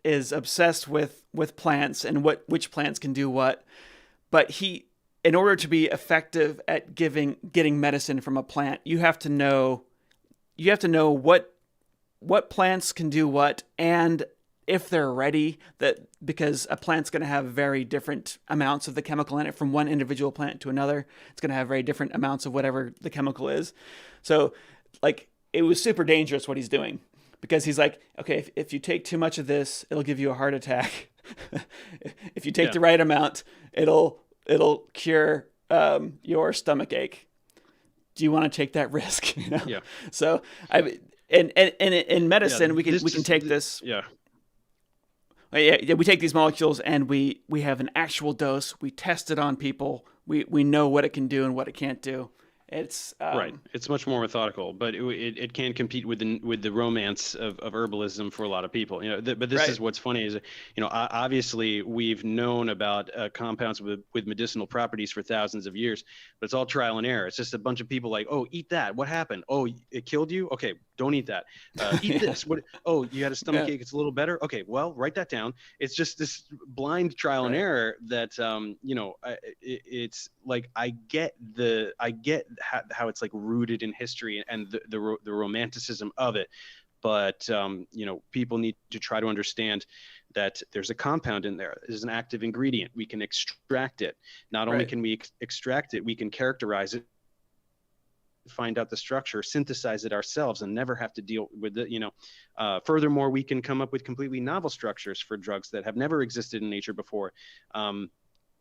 is obsessed with plants and which plants can do what. But in order to be effective at getting medicine from a plant, you have to know what plants can do what, and if they're ready, that because a plant's going to have very different amounts of the chemical in it from one individual plant to another. It's going to have very different amounts of whatever the chemical is. So like it was super dangerous what he's doing, because he's like, okay, if you take too much of this, it'll give you a heart attack. If you take Yeah. the right amount, it'll cure your stomach ache. Do you want to take that risk? Yeah. So in medicine, we can take this. Yeah. Yeah, we take these molecules and we have an actual dose. We test it on people. We know what it can do and what it can't do. It's Right. It's much more methodical, but it can compete with the romance of herbalism for a lot of people. But this right, is what's funny is, obviously we've known about compounds with medicinal properties for thousands of years, but it's all trial and error. It's just a bunch of people like, oh, eat that. What happened? Oh, it killed you? Okay, don't eat that. Eat this. What? Oh, you had a stomach yeah, ache. It's a little better. Okay, well, write that down. It's just this blind trial and right, error that it's like I get how it's like rooted in history and the romanticism of it, but people need to try to understand that there's a compound in there. There's an active ingredient. We can extract it. Not only right, can we extract it, we can characterize it, find out the structure, synthesize it ourselves, and never have to deal with it. Furthermore, we can come up with completely novel structures for drugs that have never existed in nature before.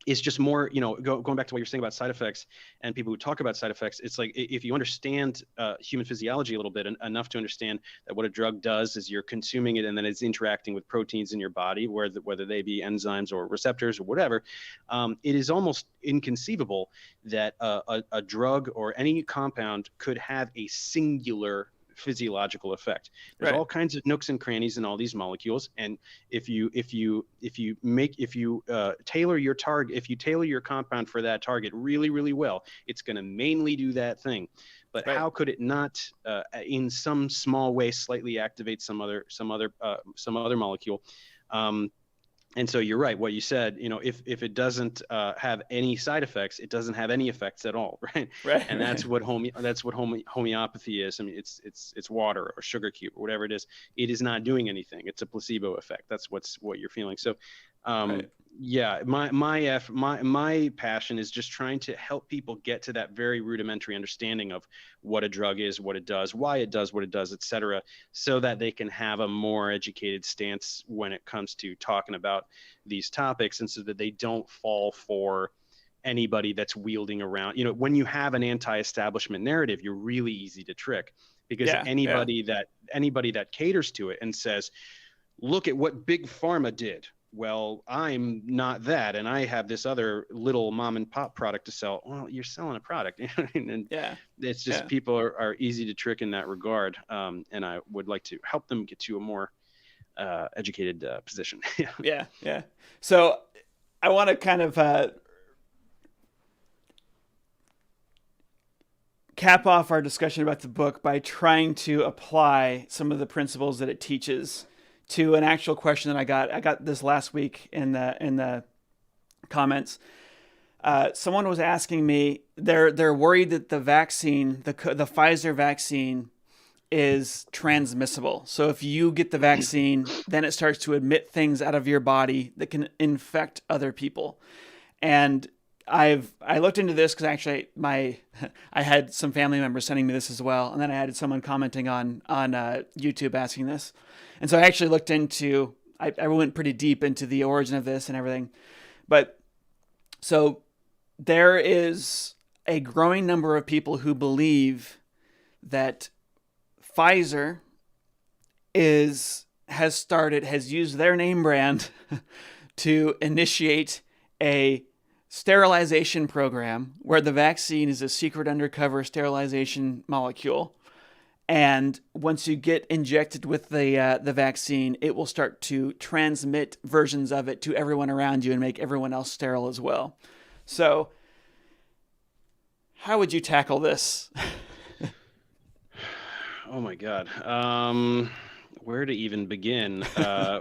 It's just more, going back to what you're saying about side effects and people who talk about side effects. It's like, if you understand human physiology a little bit, enough to understand that what a drug does is you're consuming it and then it's interacting with proteins in your body, whether they be enzymes or receptors or whatever. It is almost inconceivable that a drug or any compound could have a singular physiological effect. There's right, all kinds of nooks and crannies in all these molecules, and if you tailor your target, if you tailor your compound for that target really, really well, it's going to mainly do that thing. But right, how could it not, in some small way, slightly activate some other molecule? And so you're right. What you said, if it doesn't have any side effects, it doesn't have any effects at all, right? right, And that's what homeopathy is. I mean, it's water or sugar cube or whatever it is. It is not doing anything. It's a placebo effect. That's what you're feeling. So, right, yeah, my passion is just trying to help people get to that very rudimentary understanding of what a drug is, what it does, why it does what it does, et cetera, so that they can have a more educated stance when it comes to talking about these topics, and so that they don't fall for anybody that's wielding around. When you have an anti-establishment narrative, you're really easy to trick, because yeah, yeah, anybody that caters to it and says, look at what big pharma did. Well, I'm not that, and I have this other little mom and pop product to sell. Well, you're selling a product, and yeah, it's just yeah, people are easy to trick in that regard. And I would like to help them get to a more educated position. yeah, yeah. So I want to kind of cap off our discussion about the book by trying to apply some of the principles that it teaches to an actual question that I got. I got this last week in the comments. Someone was asking me, they're worried that the vaccine, the Pfizer vaccine, is transmissible. So if you get the vaccine, then it starts to emit things out of your body that can infect other people. And I looked into this because actually I had some family members sending me this as well, and then I had someone commenting on YouTube asking this, and so I actually looked into. I went pretty deep into the origin of this and everything, but so there is a growing number of people who believe that Pfizer has used their name brand to initiate a sterilization program where the vaccine is a secret undercover sterilization molecule. And once you get injected with the vaccine, it will start to transmit versions of it to everyone around you and make everyone else sterile as well. So, how would you tackle this? Oh my God. Where to even begin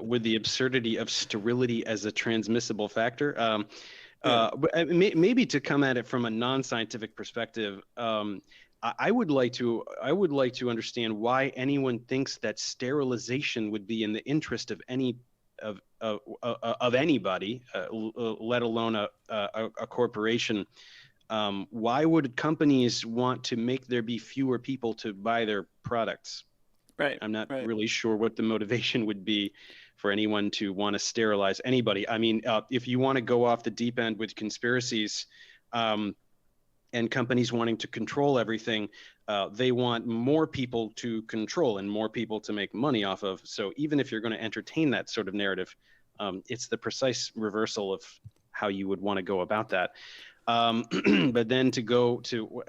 with the absurdity of sterility as a transmissible factor? But maybe to come at it from a non-scientific perspective, I would like to understand why anyone thinks that sterilization would be in the interest of anybody, let alone a corporation. Why would companies want to make there be fewer people to buy their products? Right. I'm not really sure what the motivation would be for anyone to want to sterilize anybody. I mean, if you want to go off the deep end with conspiracies, and companies wanting to control everything, they want more people to control and more people to make money off of. So even if you're going to entertain that sort of narrative, it's the precise reversal of how you would want to go about that. But then to go to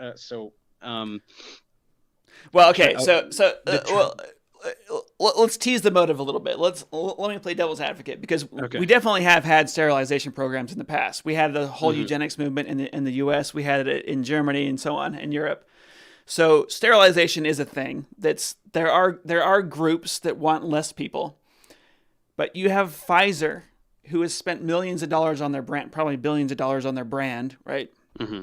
let's tease the motive a little bit. Let me play devil's advocate, because we definitely have had sterilization programs in the past. We had the whole eugenics movement in the U.S. We had it in Germany and so on in Europe. So sterilization is a thing. There are groups that want less people, but you have Pfizer, who has spent millions of dollars on their brand, probably billions of dollars on their brand, right? Mm-hmm.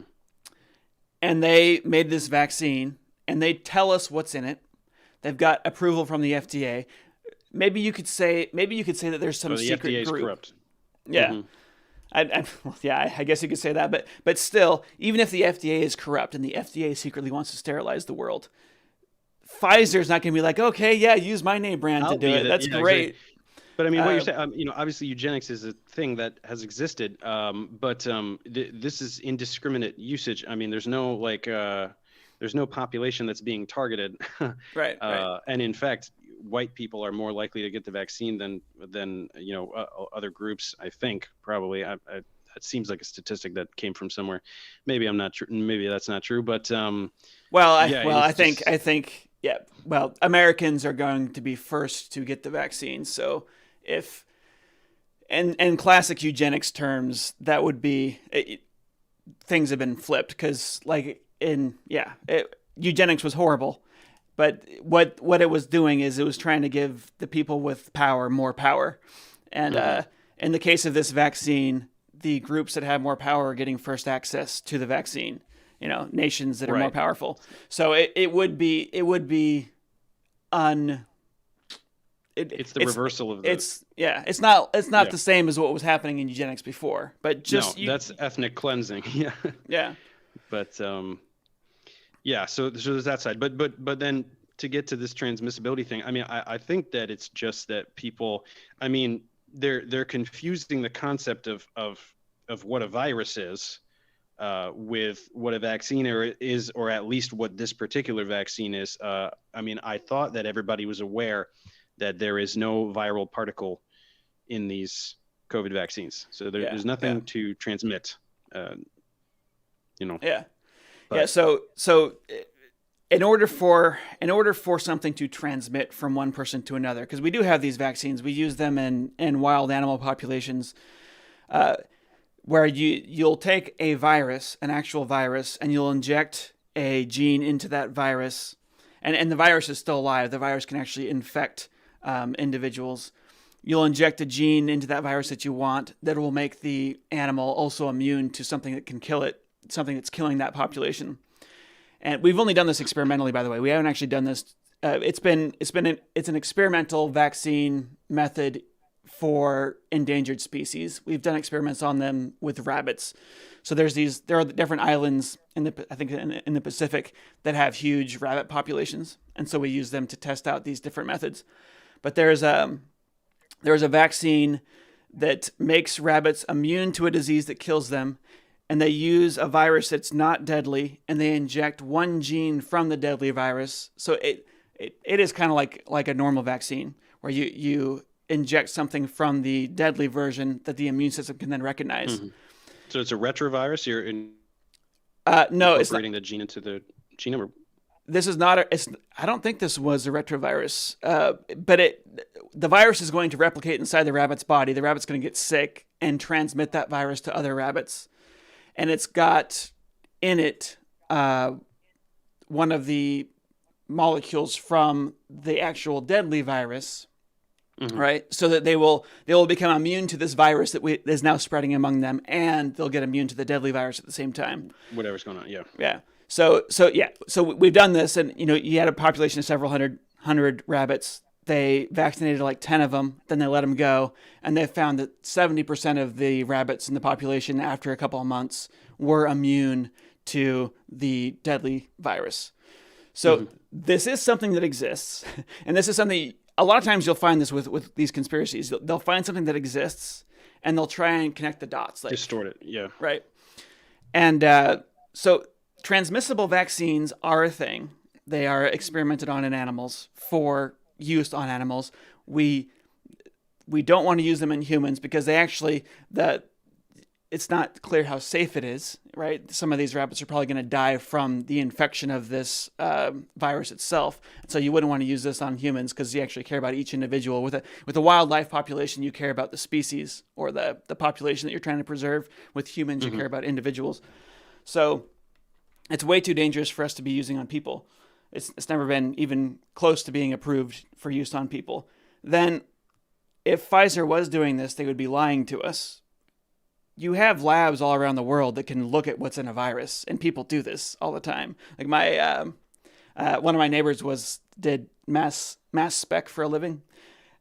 And they made this vaccine, and they tell us what's in it. They've got approval from the FDA. Maybe you could say that there's some secret FDA is group. Corrupt. Yeah. Mm-hmm. I guess you could say that, but still, even if the FDA is corrupt and the FDA secretly wants to sterilize the world, Pfizer's not going to be like, okay, yeah, use my name brand to do it. That's great. Exactly. But I mean, what you're saying, obviously eugenics is a thing that has existed, but this is indiscriminate usage. I mean, there's no population that's being targeted. Right. And in fact, white people are more likely to get the vaccine than other groups. I think probably. That seems like a statistic that came from somewhere. Maybe I'm not. Maybe that's not true. But I think Americans are going to be first to get the vaccine. So if in classic eugenics terms, that would be things have been flipped, because eugenics was horrible, but what it was doing is it was trying to give the people with power more power, and in the case of this vaccine, the groups that have more power are getting first access to the vaccine. Nations that are more powerful. So it would be it's the reversal of the. It's not the same as what was happening in eugenics before, but just that's ethnic cleansing. Yeah. But so there's that side. But then to get to this transmissibility thing, I mean, I think that it's just that people, I mean, they're confusing the concept of what a virus is with what a vaccine is, or at least what this particular vaccine is. I mean, I thought that everybody was aware that there is no viral particle in these COVID vaccines, so there's nothing to transmit. So in order for something to transmit from one person to another, because we do have these vaccines, we use them in wild animal populations, where you'll take a virus, an actual virus, and you'll inject a gene into that virus, and the virus is still alive. The virus can actually infect individuals. You'll inject a gene into that virus that you want that will make the animal also immune to something that can kill it, something that's killing that population. And we've only done this experimentally, by the way. We haven't actually done this. It's an experimental vaccine method for endangered species. We've done experiments on them with rabbits. So there are different islands in the Pacific that have huge rabbit populations, and so we use them to test out these different methods. But there's a vaccine that makes rabbits immune to a disease that kills them, and they use a virus that's not deadly, and they inject one gene from the deadly virus. So it is kind of like a normal vaccine, where you inject something from the deadly version that the immune system can then recognize. Mm-hmm. So it's a retrovirus. You're No, it's not. incorporating the gene into the genome. Or... This is not I don't think this was a retrovirus, but the virus is going to replicate inside the rabbit's body. The rabbit's going to get sick and transmit that virus to other rabbits, and it's got in it one of the molecules from the actual deadly virus, right? So that they will become immune to this virus that is now spreading among them, and they'll get immune to the deadly virus at the same time. Whatever's going on, yeah. Yeah. So we've done this, and you had a population of several hundred rabbits. They vaccinated like 10 of them, then they let them go, and they found that 70% of the rabbits in the population after a couple of months were immune to the deadly virus. So this is something that exists, and this is something, a lot of times you'll find this with these conspiracies. They'll find something that exists, and they'll try and connect the dots. Like, distort it, yeah. Right. And so transmissible vaccines are a thing. They are experimented on in animals for use on animals. We don't want to use them in humans because they actually, it's not clear how safe it is, right? Some of these rabbits are probably going to die from the infection of this virus itself. So you wouldn't want to use this on humans because you actually care about each individual. With a wildlife population, you care about the species or the population that you're trying to preserve. With humans, you care about individuals. So it's way too dangerous for us to be using on people. It's never been even close to being approved for use on people. Then if Pfizer was doing this, they would be lying to us. You have labs all around the world that can look at what's in a virus, and people do this all the time. Like my one of my neighbors did mass spec for a living,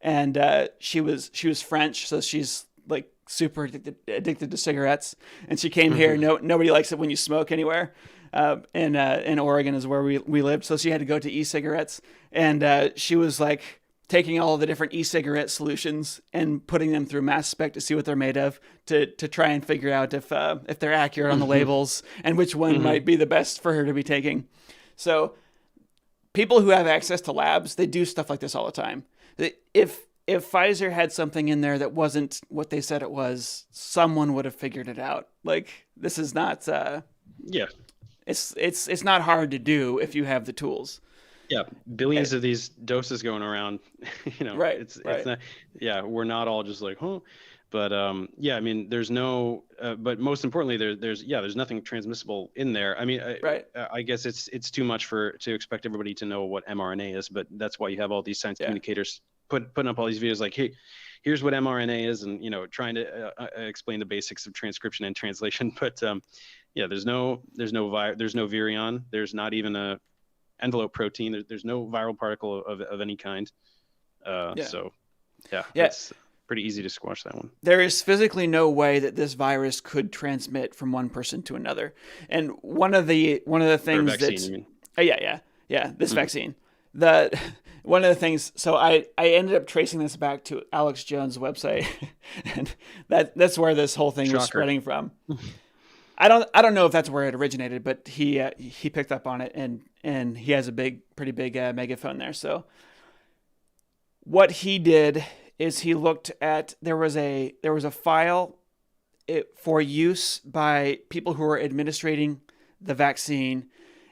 and she was French, so she's like super addicted to cigarettes, and she came here. Nobody likes it when you smoke anywhere. In Oregon is where we lived, so she had to go to e-cigarettes, and she was like taking all of the different e-cigarette solutions and putting them through mass spec to see what they're made of, to try and figure out if they're accurate on the labels and which one might be the best for her to be taking. So people who have access to labs, they do stuff like this all the time. If Pfizer had something in there that wasn't what they said it was, someone would have figured it out. Like, this is not it's not hard to do if you have the tools. Yeah, billions of these doses going around. Right. It's not. Yeah, we're not all just like, but I mean, there's no. But most importantly, there's nothing transmissible in there. I mean, I guess it's too much to expect everybody to know what mRNA is, but that's why you have all these science communicators putting up all these videos like, hey, here's what mRNA is, and trying to explain the basics of transcription and translation. But there's no virion. There's not even a envelope protein. There's no viral particle of any kind. So it's pretty easy to squash that one. There is physically no way that this virus could transmit from one person to another. And one of the things vaccine, this vaccine. One of the things, so I ended up tracing this back to Alex Jones' website, and that's where this whole thing was spreading from. I don't know if that's where it originated, but he picked up on it, and he has a pretty big megaphone there. So what he did is he looked at, there was a file for use by people who are administrating the vaccine.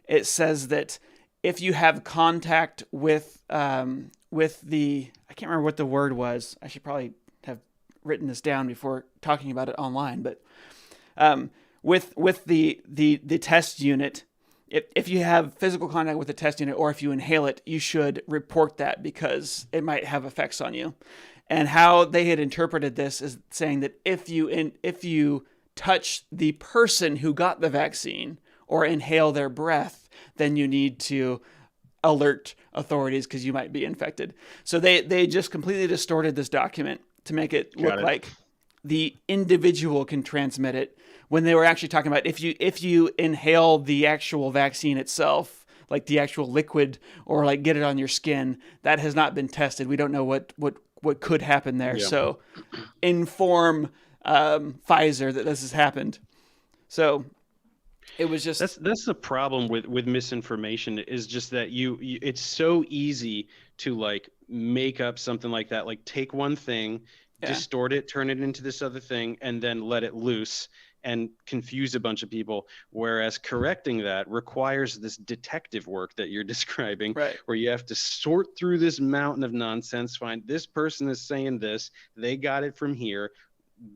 It says that if you have contact with the, I can't remember what the word was. I should probably have written this down before talking about it online, but with the test unit, if you have physical contact with the test unit, or if you inhale it, you should report that because it might have effects on you. And how they had interpreted this is saying that if you touch the person who got the vaccine or inhale their breath, then you need to alert authorities because you might be infected. So they just completely distorted this document to make it look like the individual can transmit it, when they were actually talking about if you inhale the actual vaccine itself, like the actual liquid, or like get it on your skin, that has not been tested. We don't know what could happen there. Yeah. So inform Pfizer that this has happened. So it was just That's the problem with misinformation, is just that you it's so easy to like make up something like that, like take one thing, yeah, distort it, turn it into this other thing, and then let it loose and confuse a bunch of people. Whereas correcting that requires this detective work that you're describing, right, where you have to sort through this mountain of nonsense, find this person is saying this, they got it from here,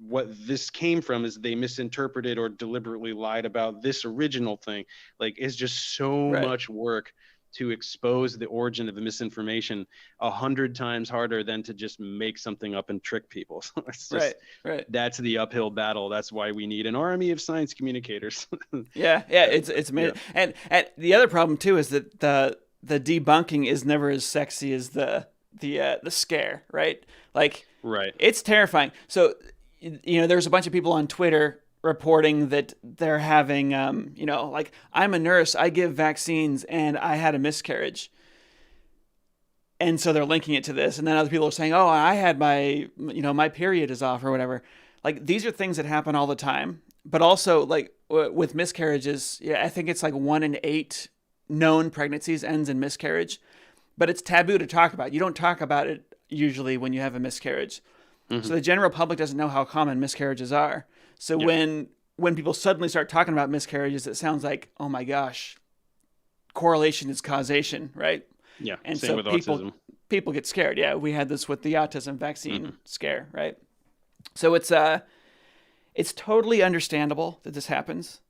what this came from is they misinterpreted or deliberately lied about this original thing. Like, it's just so right, much work to expose the origin of the misinformation, 100 times harder than to just make something up and trick people. So it's right, just, right. that's the uphill battle. That's why we need an army of science communicators. Yeah, yeah. It's Yeah. amazing. And the other problem too is that the debunking is never as sexy as the scare, right? Like Right. it's terrifying. So there's a bunch of people on Twitter reporting that they're having like I'm a nurse, I give vaccines and I had a miscarriage. And so they're linking it to this, and then other people are saying, "Oh, I had my period is off or whatever." Like these are things that happen all the time, but also like with miscarriages, yeah, I think it's like 1 in 8 known pregnancies ends in miscarriage, but it's taboo to talk about. You don't talk about it usually when you have a miscarriage, so Hmm. the general public doesn't know how common miscarriages are. So Yeah. when people suddenly start talking about miscarriages, it sounds like, oh my gosh, correlation is causation, right? Yeah. And Same so with autism. people get scared. Yeah, we had this with the autism vaccine Hmm. scare, right? So it's totally understandable that this happens.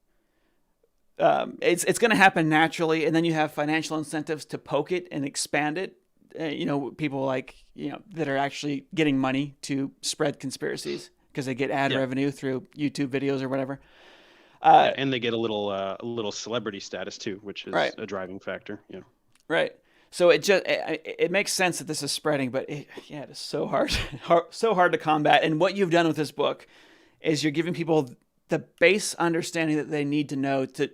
It's going to happen naturally, and then you have financial incentives to poke it and expand it. People like that are actually getting money to spread conspiracies because they get ad Yeah. revenue through YouTube videos or whatever. Yeah. And they get a little celebrity status too, which is Right, a driving factor. Yeah. right. So it makes sense that this is spreading, but yeah, it is so hard, so hard to combat. And what you've done with this book is you're giving people the base understanding that they need to know to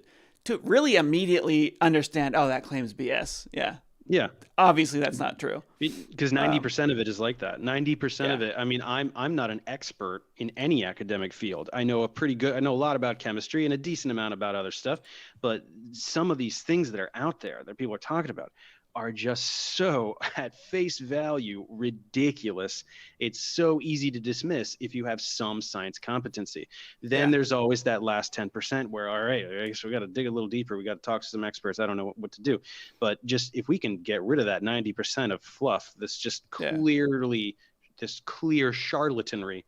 really immediately understand. Oh, that claim's BS. Yeah, Yeah. obviously that's not true. Because 90% of it is like that. 90% Yeah, of it. I mean, I'm not an expert in any academic field. I know I know a lot about chemistry and a decent amount about other stuff, but some of these things that are out there that people are talking about are just so at face value ridiculous. It's so easy to dismiss if you have some science competency. Then yeah, there's always that last 10% where, all right, I guess we got to dig a little deeper. We got to talk to some experts. I don't know what to do. But just if we can get rid of that 90% of fluff that's just yeah, clearly this clear charlatanry,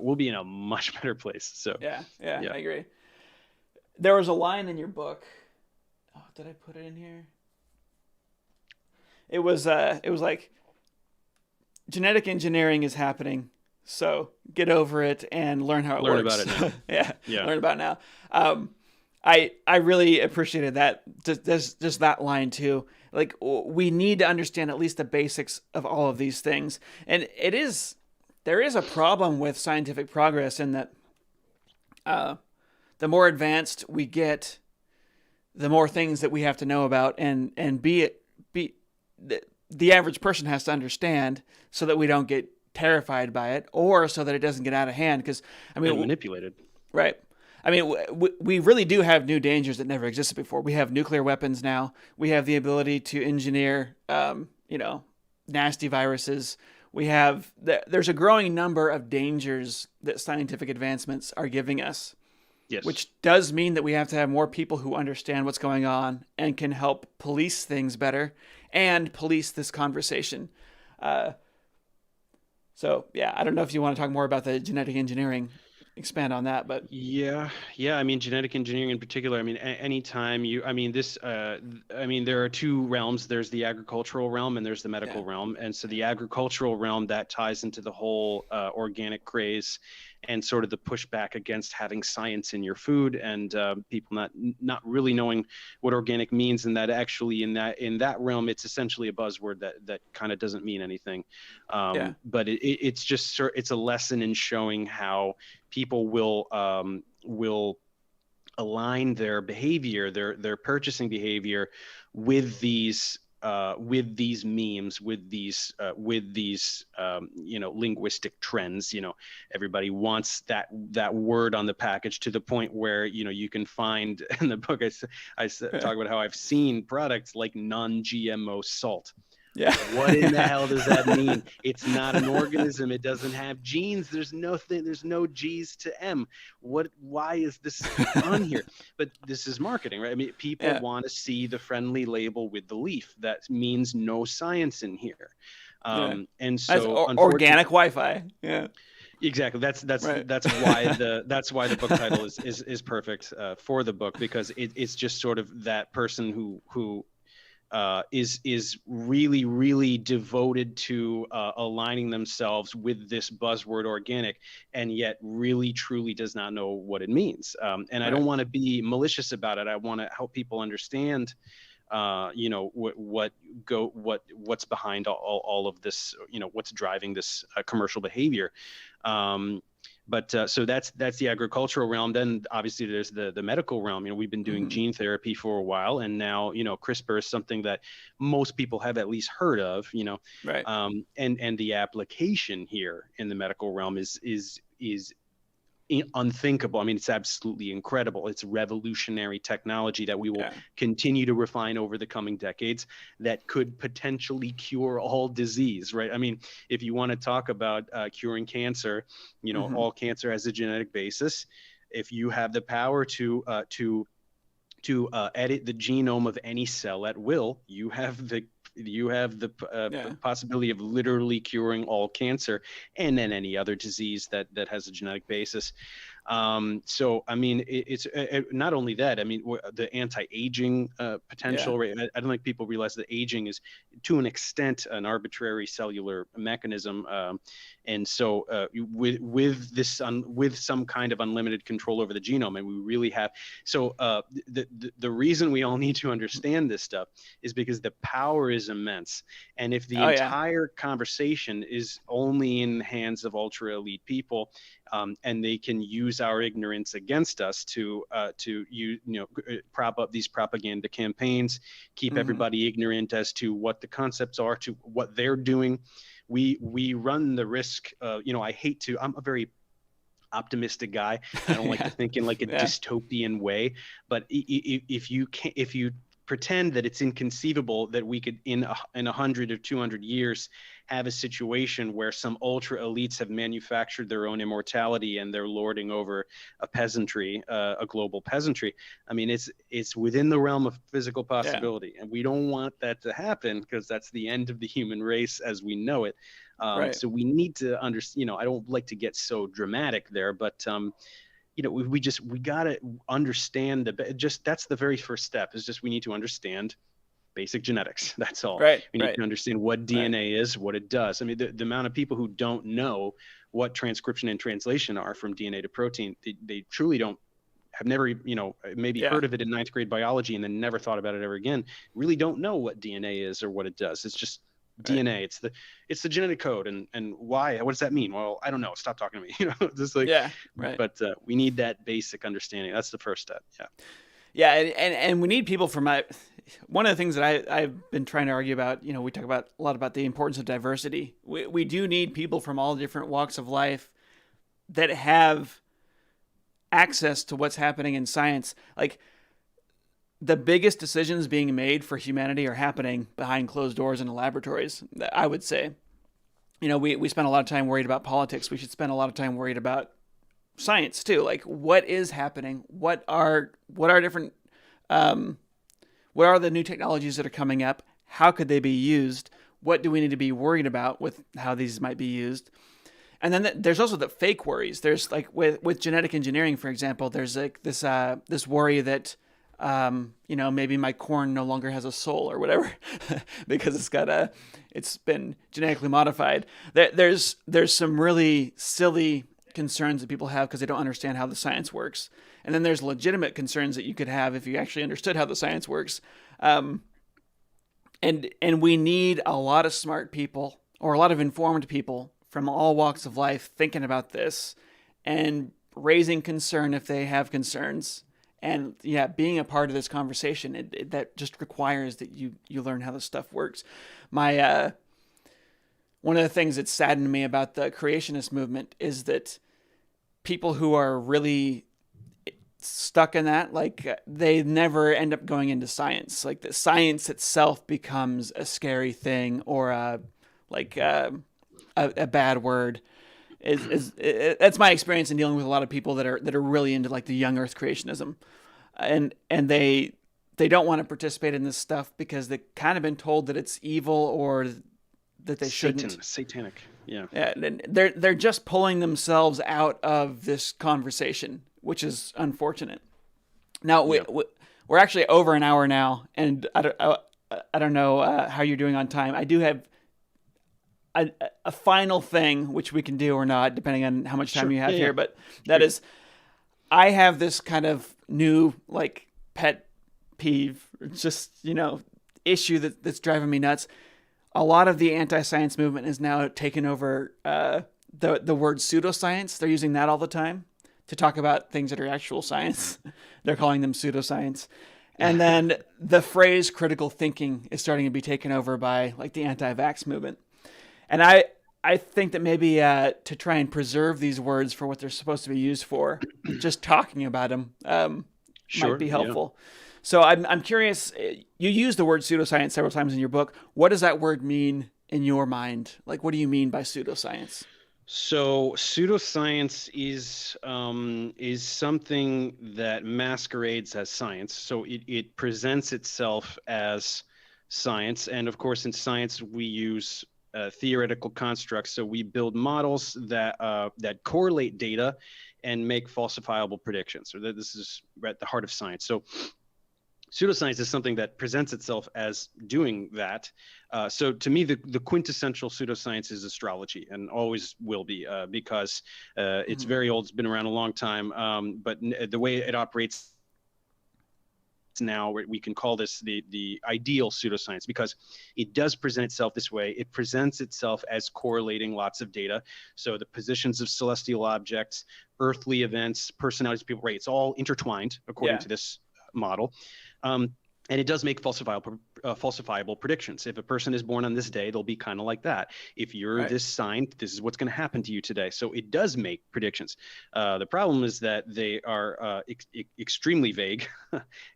we'll be in a much better place. So yeah, yeah. yeah. I agree. There was a line in your book. Oh, did I put it in here? It was like genetic engineering is happening. So get over it and learn how it Learn about works. it now. Yeah, Yeah. learn about it now. I really appreciated that. Just that line too. Like we need to understand at least the basics of all of these things, and there is a problem with scientific progress in that the more advanced we get, the more things that we have to know about, and be the average person has to understand so that we don't get terrified by it, or so that it doesn't get out of hand. Because I And mean, manipulated. right. I mean, we really do have new dangers that never existed before. We have nuclear weapons now. We have the ability to engineer, nasty viruses. There's a growing number of dangers that scientific advancements are giving us, Yes. which does mean that we have to have more people who understand what's going on and can help police things better and police this conversation. Uh, so, yeah, I don't know if you want to talk more about the genetic engineering, expand on that, but Yeah, yeah. I mean, genetic engineering in particular. I mean, anytime I mean, I mean, there are two realms. There's the agricultural realm and there's the yeah, medical realm. And so the agricultural realm that ties into the whole organic craze and sort of the pushback against having science in your food and people not really knowing what organic means, and that actually in that realm, it's essentially a buzzword that kind of doesn't mean anything. yeah, But it's just it's a lesson in showing how people will align their behavior, their purchasing behavior, with these with these memes, with these linguistic trends. Everybody wants that word on the package, to the point where you can find in the book, I talk about how I've seen products like non-GMO salt. Yeah. What in the hell does that mean? It's not an organism. It doesn't have genes. There's no G's to M. Why is this on here? But this is marketing, right? I mean, people want to see the friendly label with the leaf. That means no science in here. And so organic Wi-Fi. Yeah. Exactly. That's right. why the book title is perfect for the book, because it's just sort of that person who is really, really devoted to aligning themselves with this buzzword organic, and yet really truly does not know what it means. And I don't want to be malicious about it. I want to help people understand what's behind all of this, what's driving this commercial behavior. So that's the agricultural realm. Then obviously there's the medical realm. We've been doing gene therapy for a while, and now CRISPR is something that most people have at least heard of. Right. And the application here in the medical realm is unthinkable. I mean, it's absolutely incredible. It's revolutionary technology that we will continue to refine over the coming decades, that could potentially cure all disease, right? I mean, if you want to talk about curing cancer, all cancer has a genetic basis. If you have the power to edit the genome of any cell at will, you have the possibility of literally curing all cancer, and then any other disease that has a genetic basis. So I mean, it's not only that. I mean, the anti-aging potential. Right? I don't think people realize that aging is, to an extent, an arbitrary cellular mechanism, and so with some kind of unlimited control over the genome, and we really have. So the reason we all need to understand this stuff is because the power is immense, and if the entire conversation is only in the hands of ultra elite people, and they can use our ignorance against us to prop up these propaganda campaigns, keep everybody ignorant as to what the concepts are, to what they're doing, we run the risk. I'm a very optimistic guy. I don't like to think in like a dystopian way, but if you pretend that it's inconceivable that we could in 100 or 200 years have a situation where some ultra elites have manufactured their own immortality and they're lording over a peasantry, a global peasantry. I mean, it's within the realm of physical possibility, and we don't want that to happen, because that's the end of the human race as we know it. So we need to understand. I don't like to get so dramatic there, but we got to understand that's the very first step, is just we need to understand basic genetics. That's all. We need to understand what DNA is, what it does. I mean, the amount of people who don't know what transcription and translation are from DNA to protein, they truly have never, maybe heard of it in 9th grade biology and then never thought about it ever again, really don't know what DNA is or what it does. It's just DNA. It's the genetic code, and why? What does that mean? Well, I don't know. Stop talking to me. Just like But we need that basic understanding. That's the first step. And we need people from one of the things that I've been trying to argue about. We talk about a lot about the importance of diversity. We do need people from all different walks of life that have access to what's happening in science. Like, the biggest decisions being made for humanity are happening behind closed doors in the laboratories, I would say. We spend a lot of time worried about politics. We should spend a lot of time worried about science too. Like, what is happening? What are different, what are the new technologies that are coming up? How could they be used? What do we need to be worried about with how these might be used? And then there's also the fake worries. There's like with genetic engineering, for example, there's like this worry that, maybe my corn no longer has a soul or whatever, because it's been genetically modified. There's some really silly concerns that people have because they don't understand how the science works. And then there's legitimate concerns that you could have if you actually understood how the science works. And we need a lot of smart people, or a lot of informed people from all walks of life, thinking about this and raising concern if they have concerns, And yeah, being a part of this conversation, that just requires that you learn how this stuff works. My one of the things that saddened me about the creationist movement is that people who are really stuck in that, like they never end up going into science. Like the science itself becomes a scary thing, or a bad word. That's my experience in dealing with a lot of people that are really into like the young Earth creationism, and they don't want to participate in this stuff because they've kind of been told that it's evil or that they shouldn't. Satanic. Yeah. And they're just pulling themselves out of this conversation, which is unfortunate. Now we're actually over an hour now, and I don't know how you're doing on time. I do have a final thing which we can do or not, depending on how much time you have here. But that is, I have this kind of new like pet peeve, just issue that's driving me nuts. A lot of the anti-science movement is now taken over the word pseudoscience. They're using that all the time to talk about things that are actual science. They're calling them pseudoscience. And then the phrase critical thinking is starting to be taken over by like the anti-vax movement. And I think that maybe to try and preserve these words for what they're supposed to be used for, just talking about them might be helpful. Yeah. So I'm curious, you use the word pseudoscience several times in your book. What does that word mean in your mind? Like, what do you mean by pseudoscience? So pseudoscience is something that masquerades as science. So it presents itself as science. And of course, in science, we use theoretical constructs. So we build models that correlate data and make falsifiable predictions. So this is at the heart of science. So pseudoscience is something that presents itself as doing that. So to me, the quintessential pseudoscience is astrology, and always will be, because it's very old. It's been around a long time. But the way it operates now, we can call this the ideal pseudoscience, because it does present itself this way. It presents itself as correlating lots of data. So the positions of celestial objects, earthly events, personalities of people, right? It's all intertwined according to this model. And it does make falsifiable predictions. If a person is born on this day, they'll be kind of like that. If you're this sign, this is what's going to happen to you today. So it does make predictions. The problem is that they are extremely vague,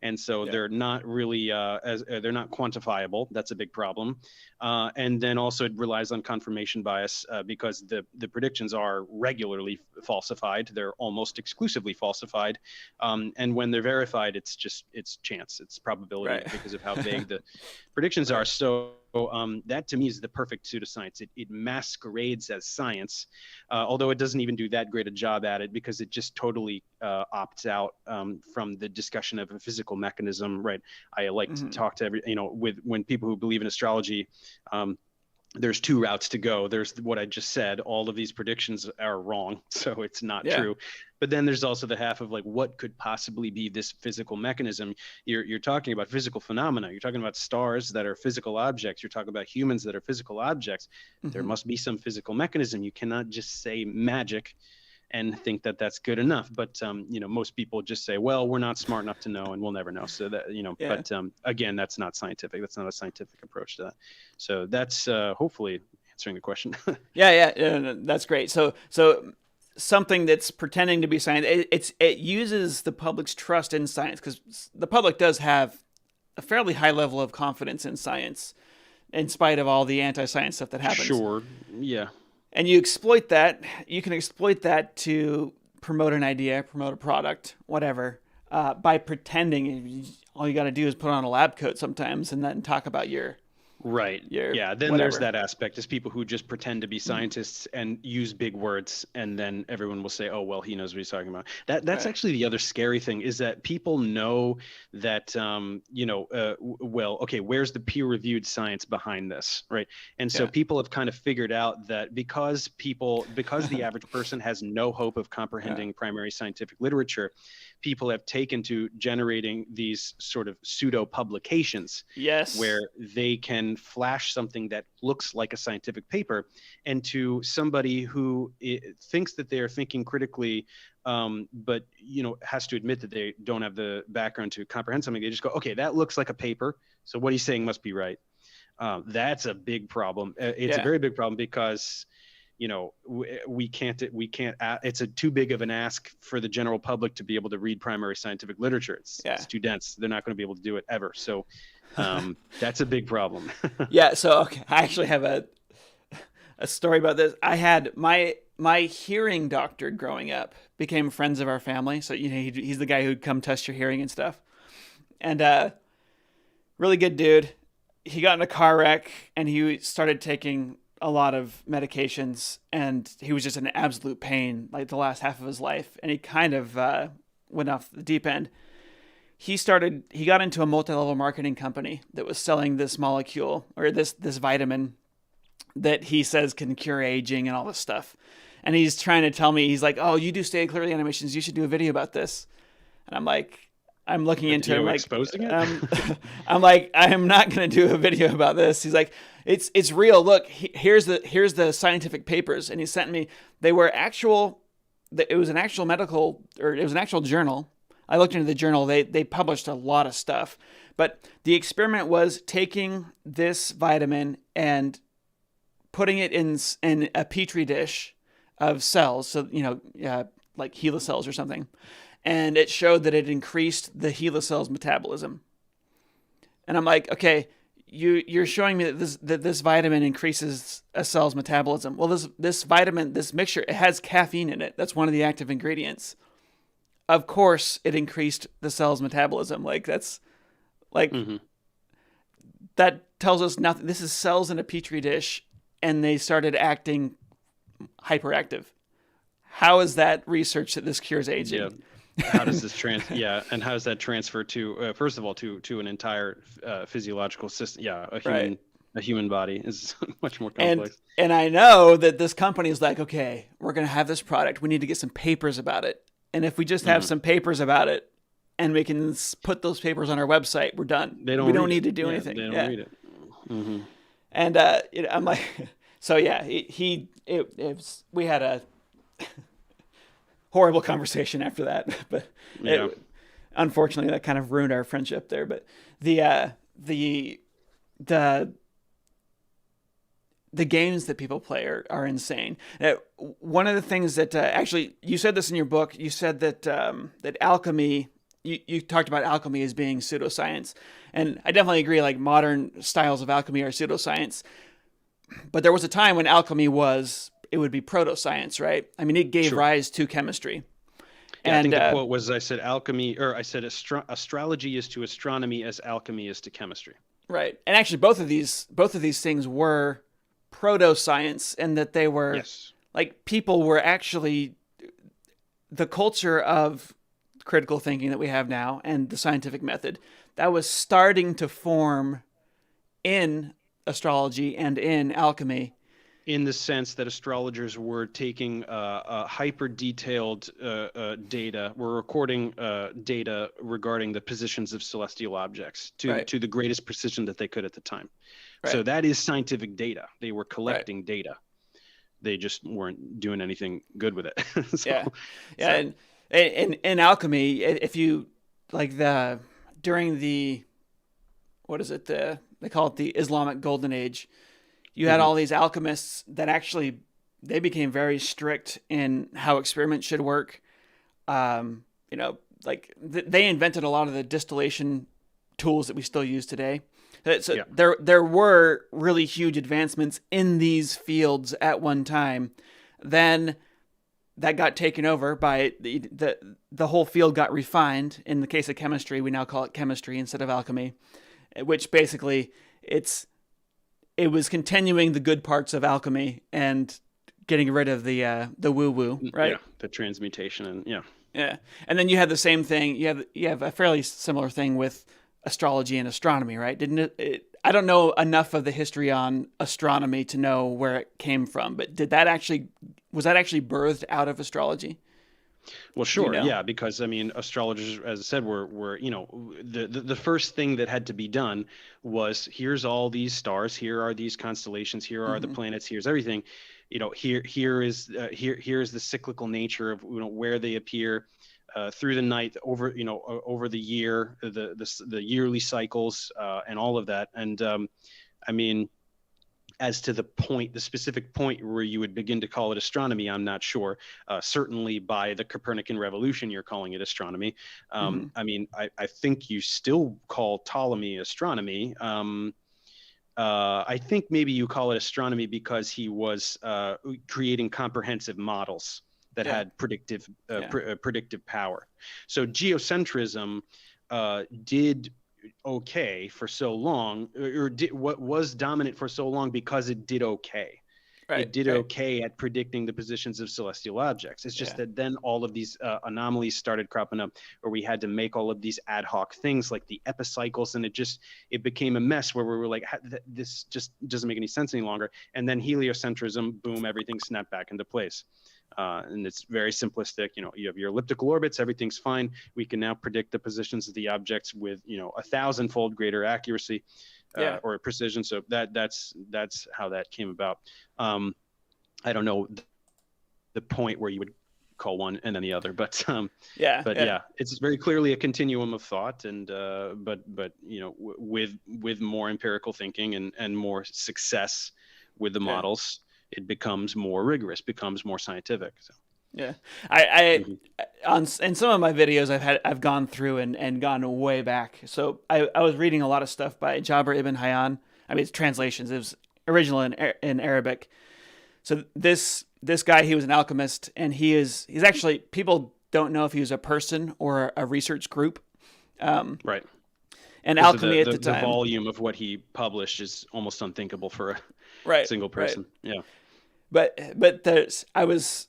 and so they're not really they're not quantifiable. That's a big problem. And then also it relies on confirmation bias, because the predictions are regularly falsified. They're almost exclusively falsified. And when they're verified, it's chance, it's probability, because of how vague the predictions are. So that to me is the perfect pseudoscience. It masquerades as science, although it doesn't even do that great a job at it, because it just totally opts out from the discussion of a physical mechanism, right? I like to talk to when people who believe in astrology, there's two routes to go. There's what I just said, all of these predictions are wrong, so it's not true. But then there's also the half of like, what could possibly be this physical mechanism? You're talking about physical phenomena. You're talking about stars that are physical objects. You're talking about humans that are physical objects. There must be some physical mechanism. You cannot just say magic and think that that's good enough. But most people just say, well, we're not smart enough to know, and we'll never know. So that but again, that's not scientific. That's not a scientific approach to that. So that's hopefully answering the question. Yeah, that's great. So something that's pretending to be science, it uses the public's trust in science, because the public does have a fairly high level of confidence in science, in spite of all the anti-science stuff that happens. Sure. Yeah. And you exploit that. You can exploit that to promote an idea, promote a product, whatever, by pretending. All you got to do is put on a lab coat sometimes, and then talk about your Then whatever. There's that aspect, is people who just pretend to be scientists and use big words, and then everyone will say, oh, well, he knows what he's talking about. That's actually the other scary thing, is that people know that where's the peer-reviewed science behind this, right? And so people have kind of figured out that because the average person has no hope of comprehending primary scientific literature, people have taken to generating these sort of pseudo publications where they can can flash something that looks like a scientific paper, and to somebody who thinks that they are thinking critically, but has to admit that they don't have the background to comprehend something, they just go, okay, that looks like a paper, so what he's saying must be right. That's a big problem. It's a very big problem because we can't it's too big of an ask for the general public to be able to read primary scientific literature. It's too dense. They're not going to be able to do it ever. So that's a big problem. Yeah. So okay, I actually have a story about this. I had my hearing doctor growing up became friends of our family. So he's the guy who'd come test your hearing and stuff. And really good dude. He got in a car wreck and he started taking a lot of medications, and he was just in absolute pain like the last half of his life, and he kind of went off the deep end. He got into a multi-level marketing company that was selling this molecule, or this vitamin that he says can cure aging and all this stuff. And he's trying to tell me, he's like, oh, you do Stay Clearly animations, you should do a video about this. And I'm like, I'm looking into it, like exposing it. I'm like, I'm not going to do a video about this. He's like, it's real. Look, here's the scientific papers, and he sent me. They were actual. It was an actual medical, or it was an actual journal. I looked into the journal. They published a lot of stuff, but the experiment was taking this vitamin and putting it in a petri dish of cells. So like HeLa cells or something. And it showed that it increased the HeLa cells metabolism. And I'm like, okay, you're showing me that this vitamin increases a cell's metabolism. Well, this vitamin, this mixture, it has caffeine in it. That's one of the active ingredients. Of course, it increased the cell's metabolism. Like that's like that tells us nothing. This is cells in a petri dish, and they started acting hyperactive. How is that research that this cures aging? Yeah. How does this and how does that transfer to first of all to an entire physiological system? A human body is much more complex. And I know that this company is like, okay, we're going to have this product, we need to get some papers about it, and if we just have some papers about it and we can put those papers on our website, we're done. We don't need to do anything. They don't read it. And I'm like, so yeah, we had a horrible conversation after that, but unfortunately that kind of ruined our friendship there. But the games that people play are insane. One of the things that actually, you said this in your book, you said that that alchemy, you talked about alchemy as being pseudoscience, and I definitely agree. Like modern styles of alchemy are pseudoscience, but there was a time when alchemy it would be proto-science, right? I mean, it gave rise to chemistry. Yeah, I think the quote was, I said astrology is to astronomy as alchemy is to chemistry. Right. And actually both of these things were proto-science, and that they were like, people were actually, the culture of critical thinking that we have now and the scientific method, that was starting to form in astrology and in alchemy. In the sense that astrologers were taking hyper-detailed data, were recording data regarding the positions of celestial objects to the greatest precision that they could at the time. Right. So that is scientific data. They were collecting data. They just weren't doing anything good with it. And in alchemy, if you like during the, what is it? They call it the Islamic Golden Age. You had all these alchemists that actually, they became very strict in how experiments should work. Like they invented a lot of the distillation tools that we still use today. So there were really huge advancements in these fields at one time. Then that got taken over by the whole field got refined. In the case of chemistry, we now call it chemistry instead of alchemy, which basically it was continuing the good parts of alchemy and getting rid of the woo-woo, right? Yeah, the transmutation and yeah. And then you had the same thing. You have a fairly similar thing with astrology and astronomy, right? Didn't it? I don't know enough of the history on astronomy to know where it came from, but was that actually birthed out of astrology? Well, Do you sure, know? yeah, because I mean, astrologers, as I said, were the first thing that had to be done was here's all these stars, here are these constellations, here are the Hmm. planets, here's everything, here's the cyclical nature of where they appear through the night, over the year, the yearly cycles, and all of that, and I mean, as to the specific point where you would begin to call it astronomy, I'm not sure. Certainly by the Copernican revolution, you're calling it astronomy. Hmm. I mean, I think you still call Ptolemy astronomy. I think maybe you call it astronomy because he was creating comprehensive models that Yeah. had predictive Yeah. predictive power. So geocentrism did okay for so long, or did what was dominant for so long because it did okay. Right. It did Right. okay at predicting the positions of celestial objects. It's just Yeah. that then all of these anomalies started cropping up, where we had to make all of these ad hoc things like the epicycles, and it became a mess where we were like, this just doesn't make any sense any longer. And then heliocentrism, boom, everything snapped back into place. And it's very simplistic. You have your elliptical orbits, everything's fine. We can now predict the positions of the objects with 1,000-fold greater accuracy Yeah. or precision. So that's how that came about. I don't know the point where you would call one and then the other, but Yeah. yeah, it's very clearly a continuum of thought, and but with more empirical thinking and more success with the Okay. models, it becomes more rigorous, becomes more scientific. So. Yeah. I Mhm. in some of my videos I've gone through and gone way back. So I was reading a lot of stuff by Jabir ibn Hayyan. I mean, it's translations. It was original in Arabic. So this guy, he was an alchemist, and he's actually, people don't know if he was a person or a research group. Right. And Because of alchemy at the the time. volume of what he published is almost unthinkable for a Right. single Right. person. Yeah. But there's I was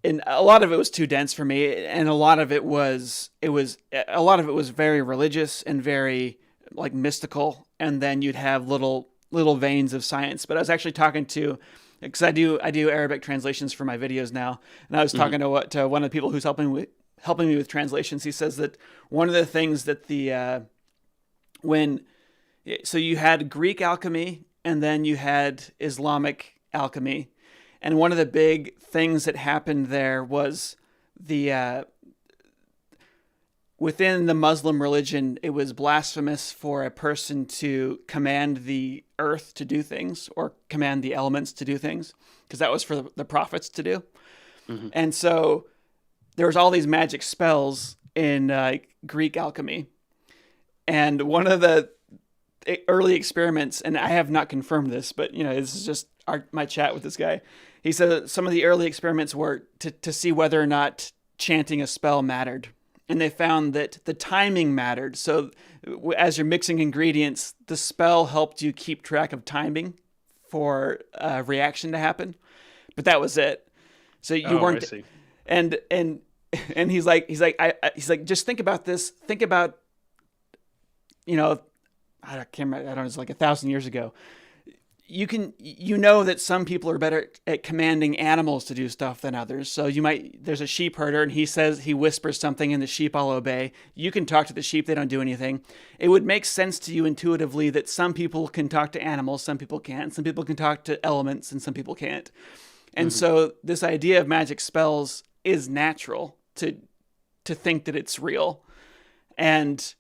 and a lot of it was too dense for me, and a lot of it was very religious and very like mystical, and then you'd have little veins of science. But I was actually talking to, because I do Arabic translations for my videos now, and I was Hmm. talking to one of the people who's helping me with translations. He says that one of the things that when so you had Greek alchemy, and then you had Islamic alchemy, and one of the big things that happened there was the within the Muslim religion, it was blasphemous for a person to command the earth to do things or command the elements to do things, because that was for the prophets to do. Hmm. And so there was all these magic spells in Greek alchemy, and one of the early experiments, and I have not confirmed this, but this is just my chat with this guy. He said some of the early experiments were to see whether or not chanting a spell mattered, and they found that the timing mattered. So as you're mixing ingredients, the spell helped you keep track of timing for a reaction to happen, but that was it. So you Oh, I weren't, see. and and he's like, just think about this. Think about, I can't remember. I don't know. It's like 1,000 years ago. You know that some people are better at commanding animals to do stuff than others. So there's a sheep herder, and he whispers something and the sheep all obey. You can talk to the sheep, they don't do anything. It would make sense to you intuitively that some people can talk to animals, some people can't. Some people can talk to elements and some people can't. And Hmm. so this idea of magic spells is natural to think that it's real. And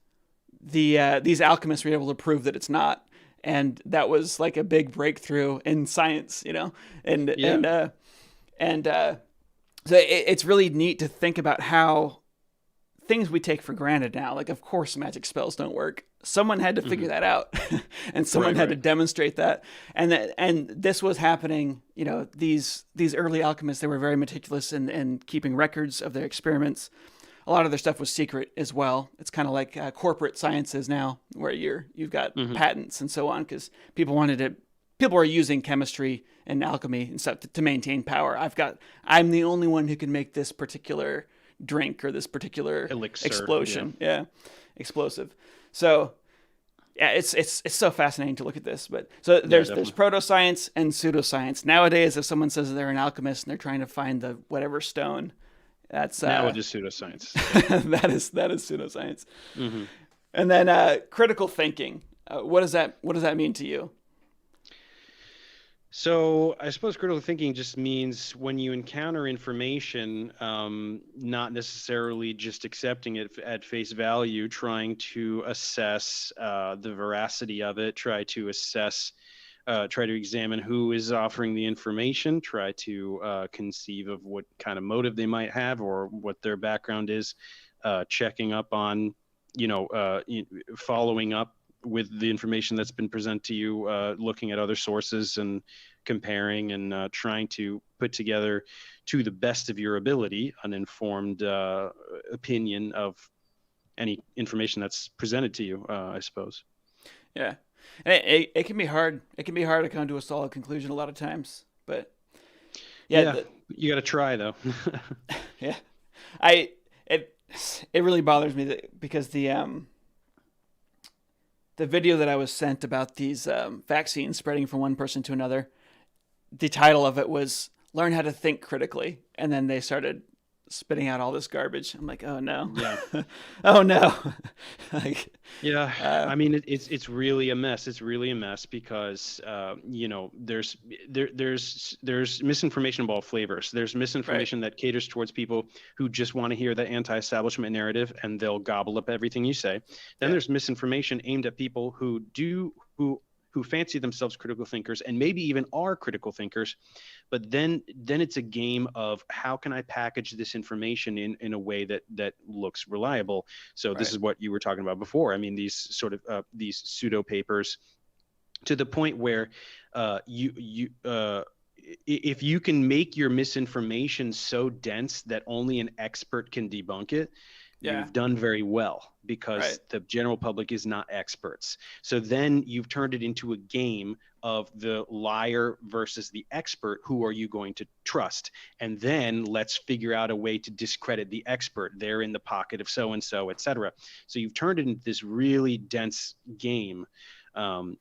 these alchemists were able to prove that it's not, and that was like a big breakthrough in science, and Yeah. so it's really neat to think about how things we take for granted now, like of course magic spells don't work. Someone had to figure Hmm. that out, and someone Right. had to Right. demonstrate that, and this was happening. These early alchemists, they were very meticulous in keeping records of their experiments. A lot of their stuff was secret as well. It's kind of like corporate sciences now, where you've got Hmm. patents and so on, because people are using chemistry and alchemy and stuff to maintain power. I'm the only one who can make this particular drink or this particular Elixir. explosion. Yeah, explosive. So yeah, it's so fascinating to look at this. But so there's Definitely. proto-science and pseudoscience. Nowadays, if someone says they're an alchemist and they're trying to find the whatever stone, That's Now it is pseudoscience. that is pseudoscience. Hmm. And then critical thinking. What does that mean to you? So I suppose critical thinking just means when you encounter information, not necessarily just accepting it at face value, trying to assess the veracity of it, try to examine who is offering the information, try to conceive of what kind of motive they might have or what their background is, checking up on, following up with the information that's been presented to you, looking at other sources and comparing and trying to put together, to the best of your ability, an informed opinion of any information that's presented to you, I suppose. Yeah, and it can be hard. It can be hard to come to a solid conclusion a lot of times. But yeah, Yeah, you got to try though. yeah, I it it really bothers me because the video that I was sent about these vaccines spreading from one person to another, the title of it was "Learn How to Think Critically," and then they started spitting out all this garbage. I'm like, oh no, Yeah. oh no, like, Yeah, I mean it's really a mess. It's really a mess because there's misinformation of all flavors. There's right, misinformation that caters towards people who just want to hear the anti-establishment narrative and they'll gobble up everything you say. Then yeah, there's misinformation aimed at people who fancy themselves critical thinkers and maybe even are critical thinkers, but then it's a game of how can I package this information in a way that looks reliable. So this right, is what you were talking about before. I mean, these sort of these pseudo papers, to the point where if you can make your misinformation so dense that only an expert can debunk it, yeah, you've done very well, right, because the general public is not experts. So then you've turned it into a game of the liar versus the expert. Who are you going to trust? And then let's figure out a way to discredit the expert. They're in the pocket of so and so, et cetera. So you've turned it into this really dense game,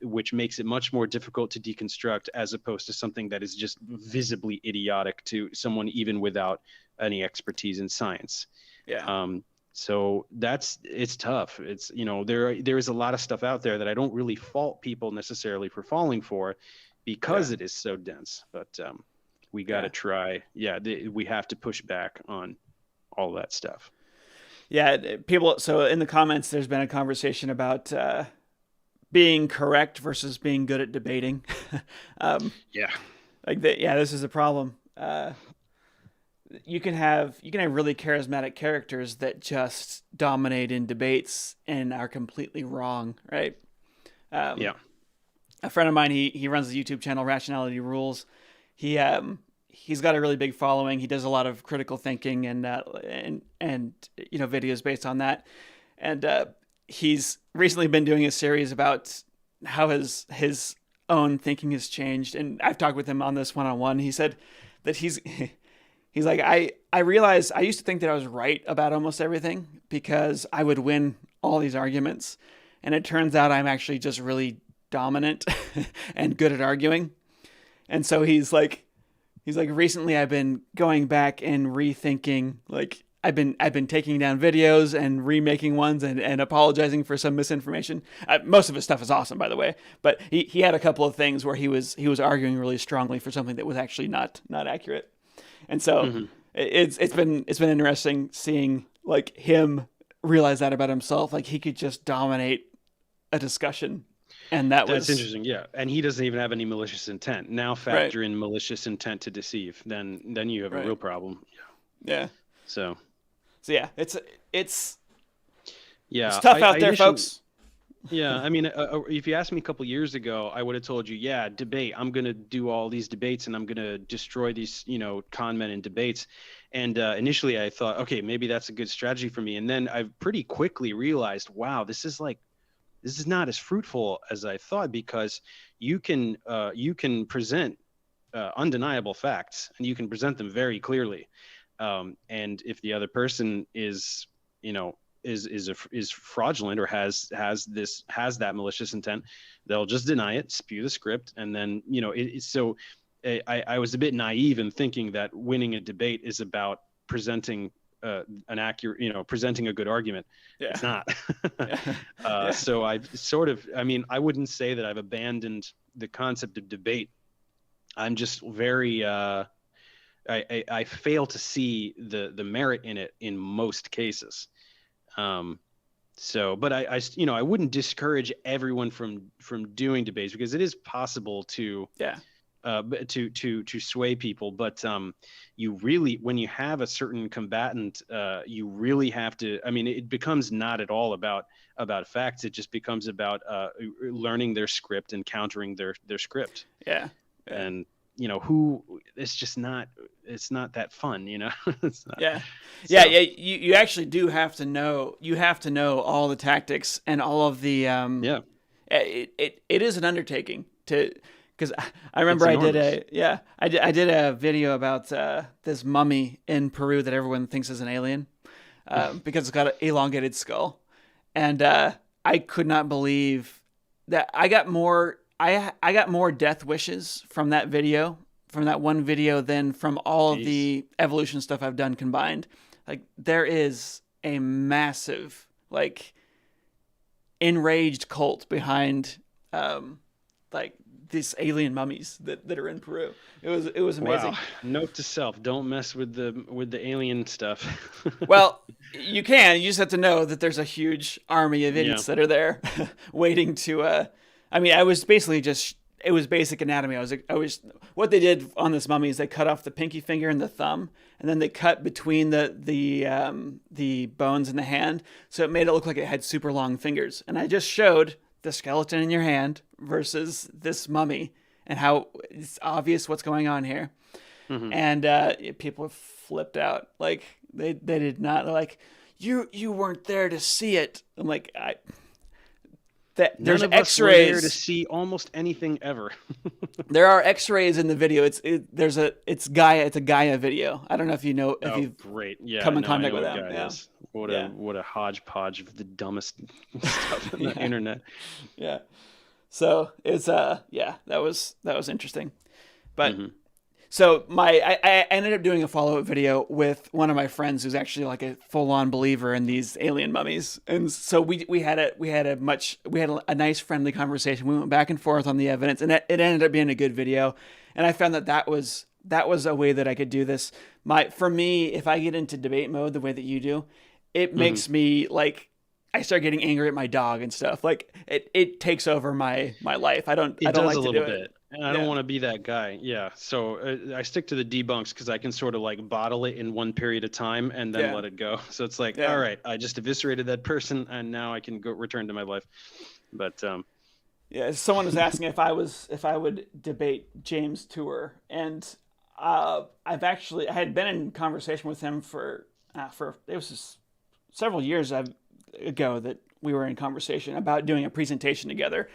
which makes it much more difficult to deconstruct, as opposed to something that is just visibly idiotic to someone even without any expertise in science. yeah, So it's tough. It's, there is a lot of stuff out there that I don't really fault people necessarily for falling for, because yeah, it is so dense. But we got to yeah. try. Yeah, we have to push back on all that stuff. Yeah, people. So in the comments, there's been a conversation about being correct versus being good at debating. um, Yeah. like that, yeah, this is a problem. You can have really charismatic characters that just dominate in debates and are completely wrong, right? Um, Yeah. a friend of mine, he runs the YouTube channel Rationality Rules. He's got a really big following. He does a lot of critical thinking and videos based on that. And he's recently been doing a series about how his own thinking has changed. And I've talked with him on this one on one. He said that he's like, I realized I used to think that I was right about almost everything because I would win all these arguments. And it turns out I'm actually just really dominant and good at arguing. And so he's like recently I've been going back and rethinking, like I've been taking down videos and remaking ones and apologizing for some misinformation. Most of his stuff is awesome, by the way, but he had a couple of things where he was arguing really strongly for something that was actually not accurate. And so Hmm. it's been interesting seeing like him realize that about himself. Like he could just dominate a discussion, and that That's was interesting. Yeah. And he doesn't even have any malicious intent. Now right, factor in malicious intent to deceive. Then you have a right, real problem. yeah. So So yeah, it's yeah, tough I out there, initially, folks. yeah, I mean, if you asked me a couple years ago, I would have told you, yeah, debate. I'm going to do all these debates and I'm going to destroy these, con men in debates. And initially I thought, okay, maybe that's a good strategy for me. And then I pretty quickly realized, wow, this is not as fruitful as I thought, because you can present undeniable facts and you can present them very clearly. And if the other person is, you know, is fraudulent or has that malicious intent, they'll just deny it, spew the script, and then so I was a bit naive in thinking that winning a debate is about presenting an accurate, presenting a good argument. Yeah. It's not. Yeah. So I wouldn't say that I've abandoned the concept of debate. I'm just very, I fail to see the merit in it in most cases. But I wouldn't discourage everyone from doing debates, because it is possible to sway people. But you really, when you have a certain combatant, you really have to. I mean, it becomes not at all about facts. It just becomes about learning their script and countering their script. Yeah. And it's not that fun. It's not, yeah. so. Yeah. You actually do have to know. You have to know all the tactics and all of the. It is an undertaking to. Because I remember I did a video about this mummy in Peru that everyone thinks is an alien because it's got an elongated skull, and I could not believe that I got more death wishes from that video, from that one video, than from all of the evolution stuff I've done combined. Like, there is a massive, like, enraged cult behind these alien mummies that are in Peru. It was amazing. Wow. Note to self: don't mess with the alien stuff. Well, you just have to know that there's a huge army of idiots that are there waiting to I mean, it was basic anatomy. What they did on this mummy is they cut off the pinky finger and the thumb, and then they cut between the bones in the hand, so it made it look like it had super long fingers. And I just showed the skeleton in your hand versus this mummy and how it's obvious what's going on here. Mm-hmm. And people flipped out. Like, they did not, like, you weren't there to see it. I'm like, there's X-rays. Were there to see almost anything ever. There are X-rays in the video. It's a Gaia video. I don't know if you know if you've come in contact with them. Yeah. What a hodgepodge of the dumbest stuff on the internet. Yeah. So it's that was interesting. But so I ended up doing a follow-up video with one of my friends who's actually like a full-on believer in these alien mummies. And so we had a nice friendly conversation. We went back and forth on the evidence, and it ended up being a good video. And I found that was a way that I could do this. For me, if I get into debate mode the way that you do, it makes me, like, I start getting angry at my dog and stuff. Like, it takes over my life. I don't like to do it. And I don't want to be that guy. Yeah. So I stick to the debunks because I can sort of like bottle it in one period of time and then let it go. So it's like, all right, I just eviscerated that person and now I can go return to my life. But someone was asking if I would debate James Tour, and I had been in conversation with him for it was just several years ago that we were in conversation about doing a presentation together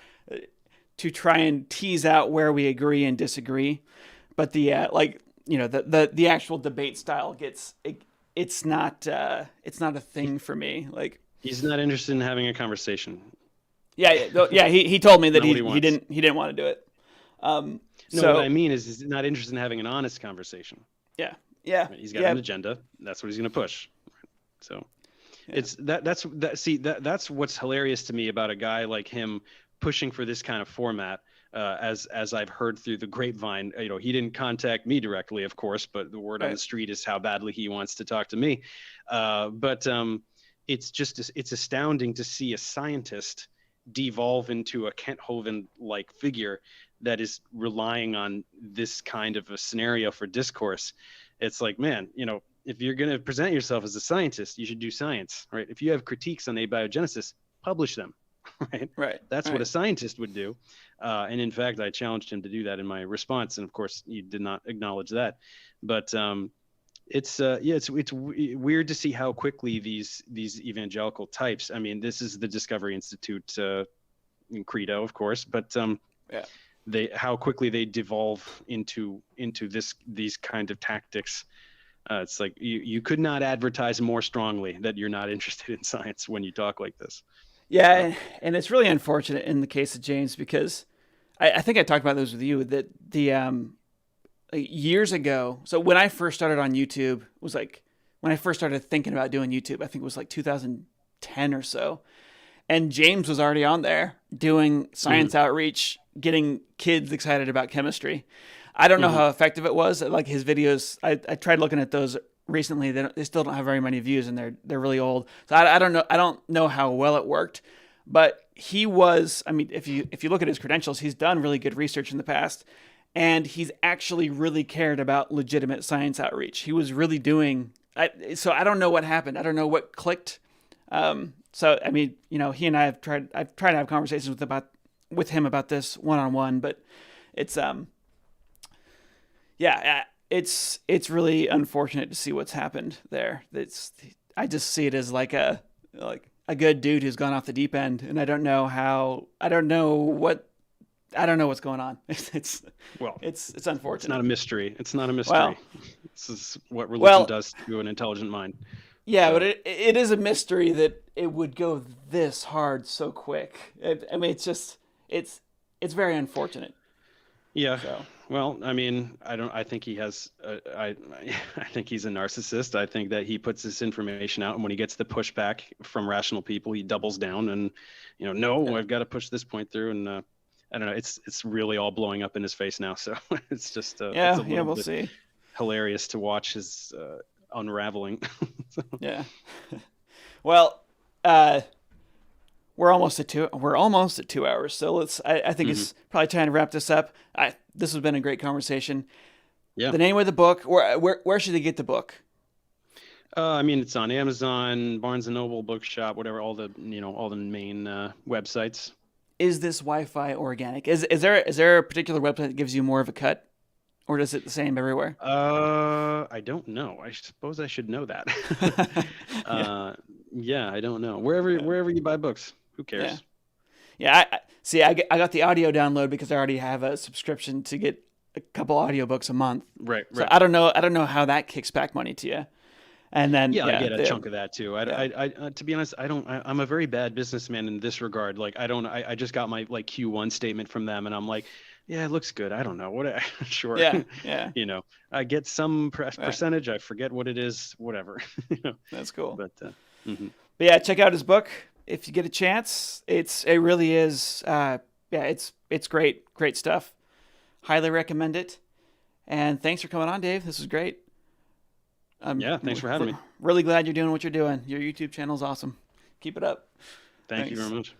to try and tease out where we agree and disagree. But the actual debate style it's not a thing for me. Like, he's not interested in having a conversation. Yeah. He told me that he didn't want to do it. What I mean is he's not interested in having an honest conversation. Yeah. He's got an agenda. That's what he's going to push. So that's what's hilarious to me about a guy like him pushing for this kind of format. As I've heard through the grapevine, he didn't contact me directly, of course, but the word on the street is how badly he wants to talk to me. It's astounding to see a scientist devolve into a Kent Hovind-like figure that is relying on this kind of a scenario for discourse. It's like, man, if you're going to present yourself as a scientist, you should do science, right? If you have critiques on abiogenesis, publish them, right? Right. That's what a scientist would do. And in fact, I challenged him to do that in my response. And of course, he did not acknowledge that. But it's weird to see how quickly these evangelical types, I mean, this is the Discovery Institute credo, of course, but how quickly they devolve into these kind of tactics. It's like you could not advertise more strongly that you're not interested in science when you talk like this. Yeah, and it's really unfortunate in the case of James, because I think I talked about this with you, that the years ago. So when I first started on YouTube, it was like when I first started thinking about doing YouTube. I think it was like 2010 or so. And James was already on there doing science outreach, getting kids excited about chemistry. I don't know how effective it was. Like his videos, I tried looking at those recently. They still don't have very many views, and they're really old. So I don't know. I don't know how well it worked, but he was. I mean, if you look at his credentials, he's done really good research in the past, and he's actually really cared about legitimate science outreach. He was really doing. So I don't know what happened. I don't know what clicked. So I mean, he and I have tried. I've tried to have conversations with him about this one-on-one, but it's it's really unfortunate to see what's happened there. I just see it as like a good dude who's gone off the deep end, and I don't know what's going on. It's unfortunate. It's not a mystery. It's not a mystery. Well, this is what religion does to an intelligent mind. Yeah, so. But it is a mystery that it would go this hard so quick. I mean, it's very unfortunate. Yeah. So. Well, I mean, I think he has. I think he's a narcissist. I think that he puts this information out, and when he gets the pushback from rational people, he doubles down and, I've got to push this point through, and I don't know. It's really all blowing up in his face now. So it's just we'll see. Hilarious to watch his unraveling. Yeah. Well, we're almost at 2 hours. So I think it's probably time to wrap this up. This has been a great conversation. Yeah. The name of the book, where should they get the book? I mean, it's on Amazon, Barnes and Noble, Bookshop, whatever, all the main websites. Is this Wi-Fi organic? Is there a particular website that gives you more of a cut? Or is it the same everywhere? I don't know. I suppose I should know that. Yeah, I don't know. Wherever you buy books, who cares? Yeah. I got the audio download because I already have a subscription to get a couple audiobooks a month. Right. So I don't know how that kicks back money to you. And then I get a chunk of that too. I to be honest, I'm a very bad businessman in this regard. Like I just got my Q1 statement from them, and I'm like, yeah, it looks good. I don't know sure. Yeah. I get some percentage. I forget what it is. Whatever. That's cool. But yeah, check out his book if you get a chance. It really is. It's great stuff. Highly recommend it. And thanks for coming on, Dave. This was great. Thanks for having me. Really glad you're doing what you're doing. Your YouTube channel is awesome. Keep it up. Thank you very much.